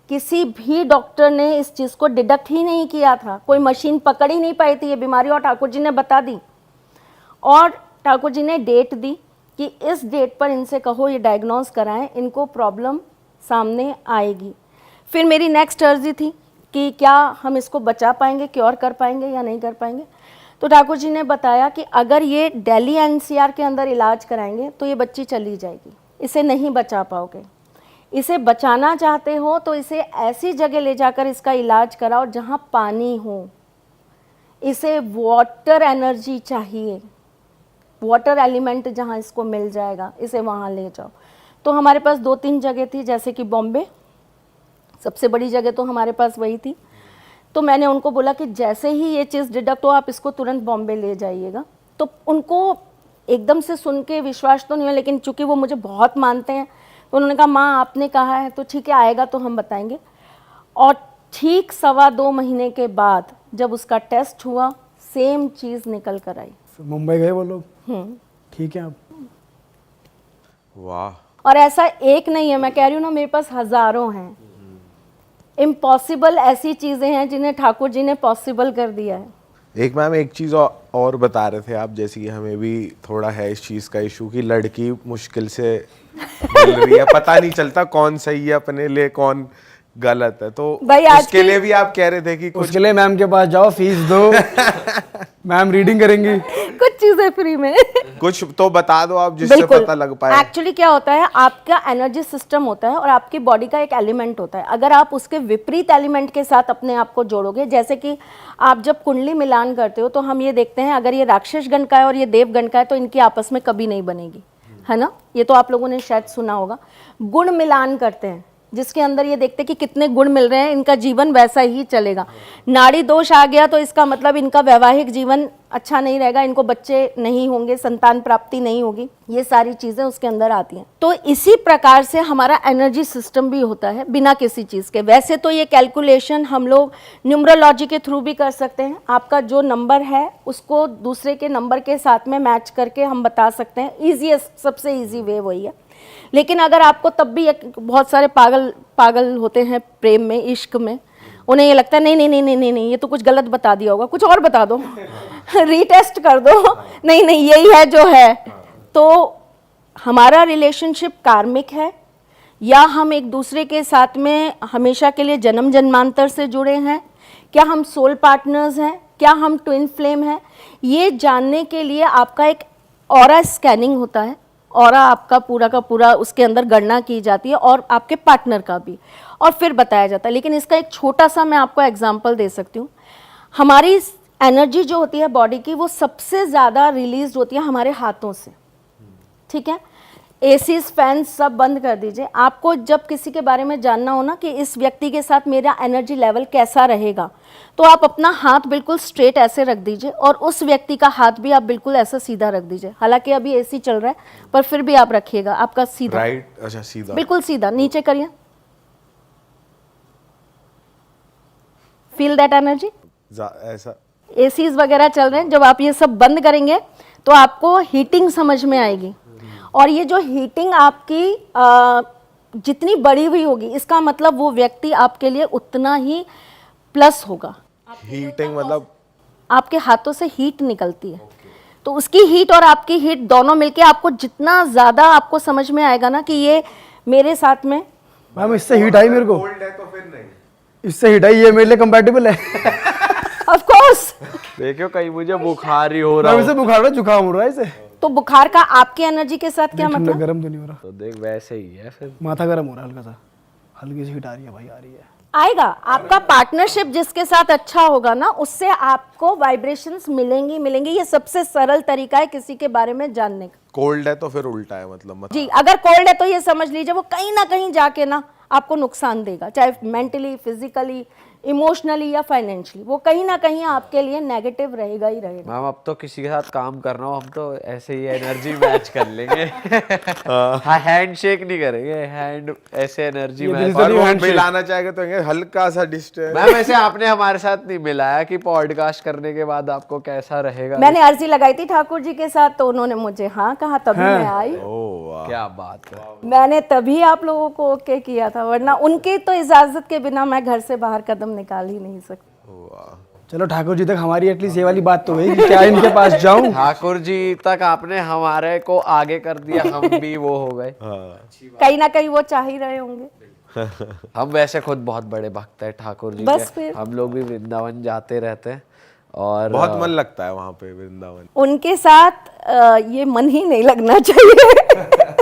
किसी भी डॉक्टर ने इस चीज़ को डिडक्ट ही नहीं किया था, कोई मशीन पकड़ ही नहीं पाई थी ये बीमारी, और ठाकुर जी ने बता दी, और ठाकुर जी ने डेट दी कि इस डेट पर इनसे कहो ये डायग्नोज कराएं, इनको प्रॉब्लम सामने आएगी। फिर मेरी नेक्स्ट अर्जी थी कि क्या हम इसको बचा पाएंगे, क्योर कर पाएंगे या नहीं कर पाएंगे। तो ठाकुर जी ने बताया कि अगर ये दिल्ली एनसीआर के अंदर इलाज कराएंगे तो ये बच्ची चली जाएगी, इसे नहीं बचा पाओगे। इसे बचाना चाहते हो तो इसे ऐसी जगह ले जाकर इसका इलाज कराओ जहाँ पानी हो, इसे वाटर एनर्जी चाहिए, वाटर एलिमेंट जहाँ इसको मिल जाएगा, इसे वहाँ ले जाओ। तो हमारे पास 2-3 जगह थी, जैसे कि बॉम्बे, सबसे बड़ी जगह तो हमारे पास वही थी। तो मैंने उनको बोला कि जैसे ही ये चीज़ डिडक्ट हो आप इसको तुरंत बॉम्बे ले जाइएगा। तो उनको एकदम से सुन के विश्वास तो नहीं हुआ, लेकिन चूंकि वो मुझे बहुत मानते हैं तो उन्होंने कहा माँ आपने कहा है तो ठीक है, आएगा तो हम बताएंगे। और ठीक 2.25 महीने के बाद जब उसका टेस्ट हुआ, सेम चीज़ निकल कर आई। मुंबई गए वो लोग? ठीक है। आप वाह। और ऐसा एक नहीं है, मैं कह रही हूँ ना, मेरे पास हज़ारों हैं। इम्पॉसिबल ऐसी चीज़ें हैं जिन्हें ठाकुर जी ने पॉसिबल कर दिया है। एक मैम एक चीज़ और बता रहे थे आप, जैसे कि हमें भी थोड़ा है इस चीज़ का इशू कि लड़की मुश्किल से मिल रही है, पता नहीं चलता कौन सही है अपने लिए, कौन गलत है। तो उसके लिए भी आप कह रहे थे कि कुछ उसके लिए मैम के पास जाओ, फीस दो, मैम रीडिंग करेंगी, कुछ चीज़ें फ्री में कुछ तो बता दो आप जिससे पता लग पाए। एक्चुअली क्या होता है, आपका एनर्जी सिस्टम होता है और आपकी बॉडी का एक एलिमेंट होता है। अगर आप उसके विपरीत एलिमेंट के साथ अपने आप को जोड़ोगे, जैसे कि आप जब कुंडली मिलान करते हो तो हम ये देखते हैं अगर ये राक्षस गण का है और ये देव गण का है तो इनकी आपस में कभी नहीं बनेगी, है ना। ये तो आप लोगों ने शायद सुना होगा। गुण मिलान करते हैं, जिसके अंदर ये देखते कि कितने गुण मिल रहे हैं, इनका जीवन वैसा ही चलेगा। नाड़ी दोष आ गया तो इसका मतलब इनका वैवाहिक जीवन अच्छा नहीं रहेगा, इनको बच्चे नहीं होंगे, संतान प्राप्ति नहीं होगी, ये सारी चीज़ें उसके अंदर आती हैं। तो इसी प्रकार से हमारा एनर्जी सिस्टम भी होता है बिना किसी चीज़ के। वैसे तो ये कैलकुलेशन हम लोग न्यूमरोलॉजी के थ्रू भी कर सकते हैं, आपका जो नंबर है उसको दूसरे के नंबर के साथ में मैच करके हम बता सकते हैं। ईजीएस्ट, सबसे ईजी वे वही है। लेकिन अगर आपको तब भी बहुत सारे पागल होते हैं प्रेम में, इश्क में, उन्हें ये लगता है नहीं नहीं नहीं नहीं नहीं नहीं ये तो कुछ गलत बता दिया होगा, कुछ और बता दो रीटेस्ट कर दो, नहीं नहीं यही है जो है। तो हमारा रिलेशनशिप कार्मिक है या हम एक दूसरे के साथ में हमेशा के लिए जन्म जन्मांतर से जुड़े हैं, क्या हम सोल पार्टनर्स हैं, क्या हम ट्विन फ्लेम हैं, ये जानने के लिए आपका एक ऑरा स्कैनिंग होता है। ऑरा आपका पूरा का पूरा उसके अंदर गणना की जाती है और आपके पार्टनर का भी, और फिर बताया जाता है। लेकिन इसका एक छोटा सा मैं आपको एग्जांपल दे सकती हूँ। हमारी एनर्जी जो होती है बॉडी की, वो सबसे ज़्यादा रिलीज होती है हमारे हाथों से, ठीक है। एसीज, फैंस सब बंद कर दीजिए। आपको जब किसी के बारे में जानना हो ना कि इस व्यक्ति के साथ मेरा एनर्जी लेवल कैसा रहेगा, तो आप अपना हाथ बिल्कुल स्ट्रेट ऐसे रख दीजिए और उस व्यक्ति का हाथ भी आप बिल्कुल ऐसा सीधा रख दीजिए। हालांकि अभी एसी चल रहा है पर फिर भी आप रखिएगा आपका सीधा, राइट, अच्छा सीधा, बिल्कुल सीधा। नीचे करिए, फील दैट एनर्जी। ऐसा एसीज वगैरह चल रहे हैं, जब आप ये सब बंद करेंगे तो आपको हीटिंग समझ में आएगी। और ये जो हीटिंग आपकी जितनी बड़ी हुई होगी, इसका मतलब वो व्यक्ति आपके लिए उतना ही प्लस होगा। हीटिंग मतलब आपके हाथों से हीट निकलती है, तो उसकी हीट और आपकी हीट दोनों मिलके आपको जितना ज़्यादा आपको समझ में आएगा ना कि ये मेरे साथ में, मैम इससे हीट आई मेरे को, कोल्ड है तो फिर नहीं, इससे हीट आई, ये मेरे लिए कंपैटिबल है ऑफ कोर्स। देखियो कहीं मुझे बुखार ही हो रहा मैम हो। इसे बुखार है, जुकाम हो रहा है इसे। तो बुखार का आपकी एनर्जी के साथ क्या ठंडा मतलब? गर्म तो नहीं हो रहा, तो देख वैसे ही है फिर। माथा गर्म हो रहा है हल्का सा, हल्की सी हीट आ रही है भाई, आ रही है। आएगा आपका पार्टनरशिप जिसके साथ अच्छा होगा ना, उससे आपको वाइब्रेशंस मिलेंगी। ये सबसे सरल तरीका है किसी के बारे में जानने का। कोल्ड है तो फिर उल्टा है मतलब जी, अगर कोल्ड है तो ये समझ लीजिए वो कहीं ना कहीं जाके ना आपको नुकसान देगा, चाहे मेंटली, फिजिकली, इमोशनली या फाइनेंशियली, वो कहीं ना कहीं आपके लिए नेगेटिव रहेगा ही रहेगा। मैम अब तो किसी के साथ काम करना हो हम तो ऐसे ही एनर्जी मैच कर लेंगे हाँ, हैंड शेक नहीं करेंगे, हैंड ऐसे एनर्जी मैच। और वो मिलाना चाहेगा तो हल्का सा डिस्टेंस। मैम ऐसे आपने हमारे साथ नहीं मिलाया कि पॉडकास्ट करने के बाद आपको कैसा रहेगा। मैंने अर्जी लगाई थी ठाकुर जी के साथ, तो उन्होंने मुझे हाँ कहा, तभी मैं आई। क्या बात है। मैंने तभी आप लोगों को ओके किया था, वरना उनकी तो इजाजत के बिना मैं घर से बाहर कदम निकाल ही नहीं सकती। चलो ठाकुर जी तक हमारी एटलीस्ट ये वाली बात तो गई कि क्या इनके पास जाऊं। ठाकुर जी तक आपने हमारे को आगे कर दिया, हम भी वो हो गए। कहीं ना कहीं वो चाह ही रहे होंगे। हम वैसे खुद बहुत बड़े भक्त हैं ठाकुर जी बस के। फिर। हम लोग भी वृंदावन जाते रहते हैं और बहुत मन लगता है वहाँ पे वृंदावन। उनके साथ ये मन ही नहीं लगना चाहिए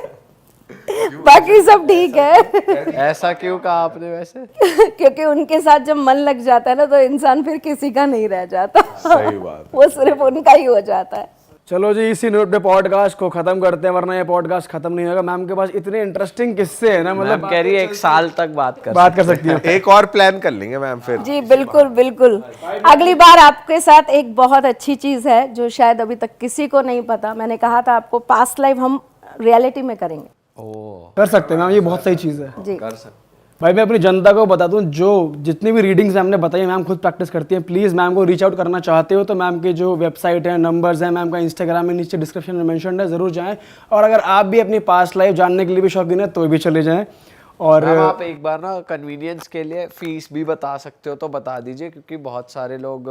बाकी सब ठीक है ऐसा क्यों कहा आपने वैसे? क्योंकि उनके साथ जब मन लग जाता है ना, तो इंसान फिर किसी का नहीं रह जाता सही बात है। वो सिर्फ उनका ही हो जाता है। चलो जी, इसी नोट पे पॉडकास्ट को खत्म करते हैं, वरना ये पॉडकास्ट खत्म नहीं होगा। मैम के पास इतने इंटरेस्टिंग किस्से हैं ना, मतलब मतलब कह रही है 1 साल तक बात कर सकती है। एक और प्लान कर लेंगे मैम फिर। जी बिल्कुल बिल्कुल। अगली बार आपके साथ एक बहुत अच्छी चीज़ है जो शायद अभी तक किसी को नहीं पता। मैंने कहा था आपको, पास्ट लाइफ हम रियलिटी में करेंगे। कर सकते हैं मैम, ये बहुत सही चीज़ है। जी कर सकते। भाई मैं अपनी जनता को बता दूं, जो जितनी भी रीडिंग्स हमने बताई मैम खुद प्रैक्टिस करती हैं। प्लीज़ मैम को रीच आउट करना चाहते हो तो मैम की जो वेबसाइट है, नंबर्स हैं, मैम का इंस्टाग्राम में नीचे डिस्क्रिप्शन में मेंशन है, ज़रूर जाएं। और अगर आप भी अपनी पास्ट लाइफ जानने के लिए भी शौकीन है तो भी चले जाएं। और मैम आप एक बार ना कन्वीनियंस के लिए फीस भी बता सकते हो तो बता दीजिए, क्योंकि बहुत सारे लोग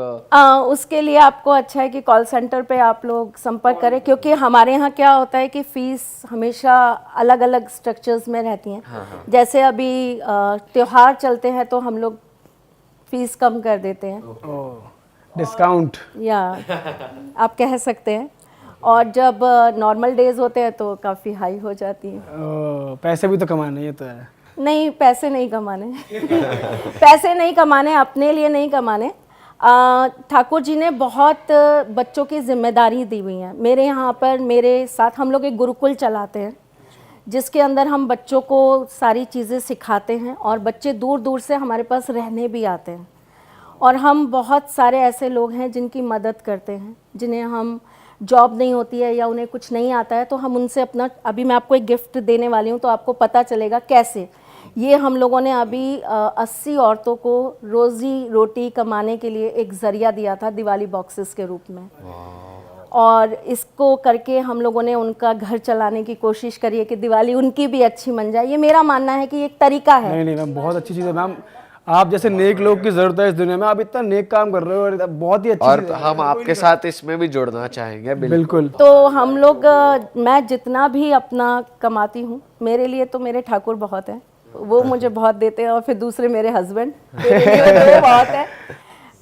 उसके लिए आपको अच्छा है कि कॉल सेंटर पे आप लोग संपर्क करें, क्योंकि हमारे यहाँ क्या होता है कि फ़ीस हमेशा अलग अलग स्ट्रक्चर्स में रहती हैं। जैसे अभी त्योहार चलते हैं तो हम लोग फीस कम कर देते हैं, डिस्काउंट या आप कह सकते हैं। और जब नॉर्मल डेज होते हैं तो काफ़ी हाई हो जाती है। पैसे भी तो कमाने, ये तो है। नहीं, पैसे नहीं कमाने पैसे नहीं कमाने, अपने लिए नहीं कमाने। ठाकुर जी ने बहुत बच्चों की जिम्मेदारी दी हुई है। मेरे यहाँ पर मेरे साथ हम लोग एक गुरुकुल चलाते हैं जिसके अंदर हम बच्चों को सारी चीज़ें सिखाते हैं और बच्चे दूर दूर से हमारे पास रहने भी आते हैं। और हम बहुत सारे ऐसे लोग हैं जिनकी मदद करते हैं, जिन्हें हम जॉब नहीं होती है या उन्हें कुछ नहीं आता है, तो हम उनसे अपना, अभी मैं आपको एक गिफ्ट देने वाली हूँ तो आपको पता चलेगा कैसे। ये हम लोगों ने अभी 80 औरतों को रोज़ी रोटी कमाने के लिए एक ज़रिया दिया था दिवाली बॉक्सेस के रूप में, और इसको करके हम लोगों ने उनका घर चलाने की कोशिश करी है कि दिवाली उनकी भी अच्छी मन जाए। ये मेरा मानना है कि एक तरीका है। नहीं नहीं मैम, बहुत अच्छी चीज़ है मैम। आप जैसे नेक लोग की जरूरत है इस दुनिया में, आप इतना नेक काम कर रहे हो और बहुत ही अच्छी और चीज़ है। हम आपके साथ इसमें भी जुड़ना चाहेंगे। बिल्कुल। तो हम लोग मैं जितना भी अपना कमाती हूँ, मेरे लिए तो मेरे ठाकुर बहुत है, वो मुझे बहुत देते हैं, और फिर दूसरे मेरे हस्बैंड बहुत है।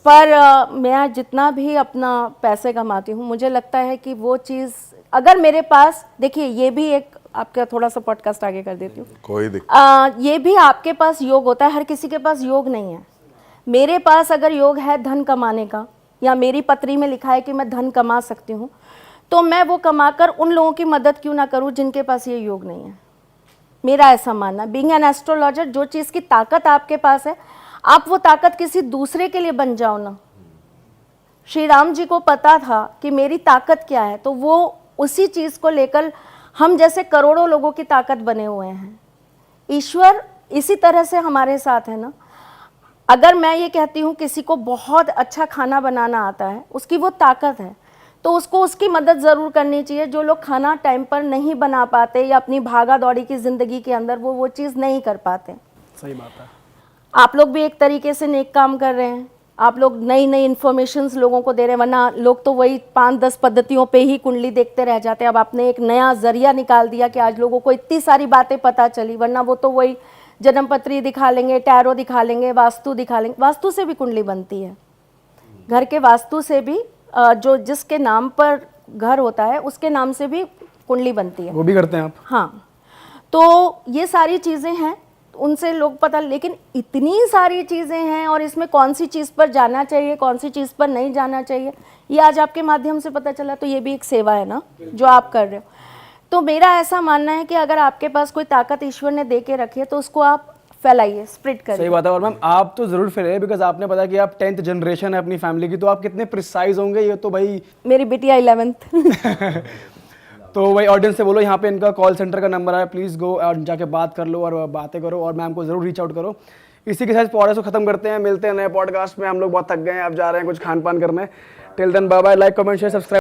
पर मैं जितना भी अपना पैसे कमाती हूँ, मुझे लगता है कि वो चीज़ अगर मेरे पास, देखिए ये भी एक आपका थोड़ा सा पॉडकास्ट आगे कर देती हूँ, कोई दिक्कत। ये भी आपके पास योग होता है, हर किसी के पास योग नहीं है। मेरे पास अगर योग है धन कमाने का, या मेरी पत्री में लिखा है कि मैं धन कमा सकती हूँ, तो मैं वो कमाकर उन लोगों की मदद क्यों ना करूँ जिनके पास ये योग नहीं है। मेरा ऐसा मानना, बीइंग एन एस्ट्रोलॉजर, जो चीज़ की ताकत आपके पास है, आप वो ताकत किसी दूसरे के लिए बन जाओ ना। श्री राम जी को पता था कि मेरी ताकत क्या है, तो वो उसी चीज़ को लेकर हम जैसे करोड़ों लोगों की ताकत बने हुए हैं। ईश्वर इसी तरह से हमारे साथ है ना। अगर मैं ये कहती हूँ किसी को बहुत अच्छा खाना बनाना आता है, उसकी वो ताकत है, तो उसको उसकी मदद ज़रूर करनी चाहिए। जो लोग खाना टाइम पर नहीं बना पाते या अपनी भागा दौड़ी की ज़िंदगी के अंदर वो चीज़ नहीं कर पाते। सही बात है। आप लोग भी एक तरीके से नेक काम कर रहे हैं, आप लोग नई नई इन्फॉर्मेशंस लोगों को दे रहे हैं, वरना लोग तो वही 5-10 पद्धतियों पे ही कुंडली देखते रह जाते हैं। अब आपने एक नया जरिया निकाल दिया कि आज लोगों को इतनी सारी बातें पता चली, वरना वो तो वही जन्मपत्री दिखा लेंगे, टैरो दिखा लेंगे, वास्तु दिखा लेंगे। वास्तु से भी कुंडली बनती है, घर के वास्तु से भी, जो जिसके नाम पर घर होता है उसके नाम से भी कुंडली बनती है। वो भी करते हैं आप? हाँ, तो ये सारी चीज़ें हैं, उनसे लोग पता, लेकिन इतनी सारी चीज़ें हैं और इसमें कौन सी चीज़ पर जाना चाहिए, कौन सी चीज़ पर नहीं जाना चाहिए, ये आज आपके माध्यम से पता चला। तो ये भी एक सेवा है ना जो आप कर रहे हो। तो मेरा ऐसा मानना है कि अगर आपके पास कोई ताकत ईश्वर ने दे के रखी है तो उसको आप फैलाइए, स्प्रेड करिए। सही बात है। और मैम आप तो जरूर फैलाइए, बिकॉज आपने पता कि आप 10th जनरेशन है अपनी फैमिली की, तो आप कितने प्रिसाइज होंगे ये तो भाई। मेरी बिटिया 11th। तो भाई ऑडियंस से बोलो, यहाँ पे इनका कॉल सेंटर का नंबर है, प्लीज़ गो और जाके बात कर लो और बातें करो, और मैम को जरूर रीच आउट करो। इसी के साथ पॉडकास्ट को खत्म करते हैं, मिलते हैं नए पॉडकास्ट में। हम लोग बहुत थक गए हैं, अब जा रहे हैं कुछ खान पान करने। Till then bye bye, like comment share subscribe.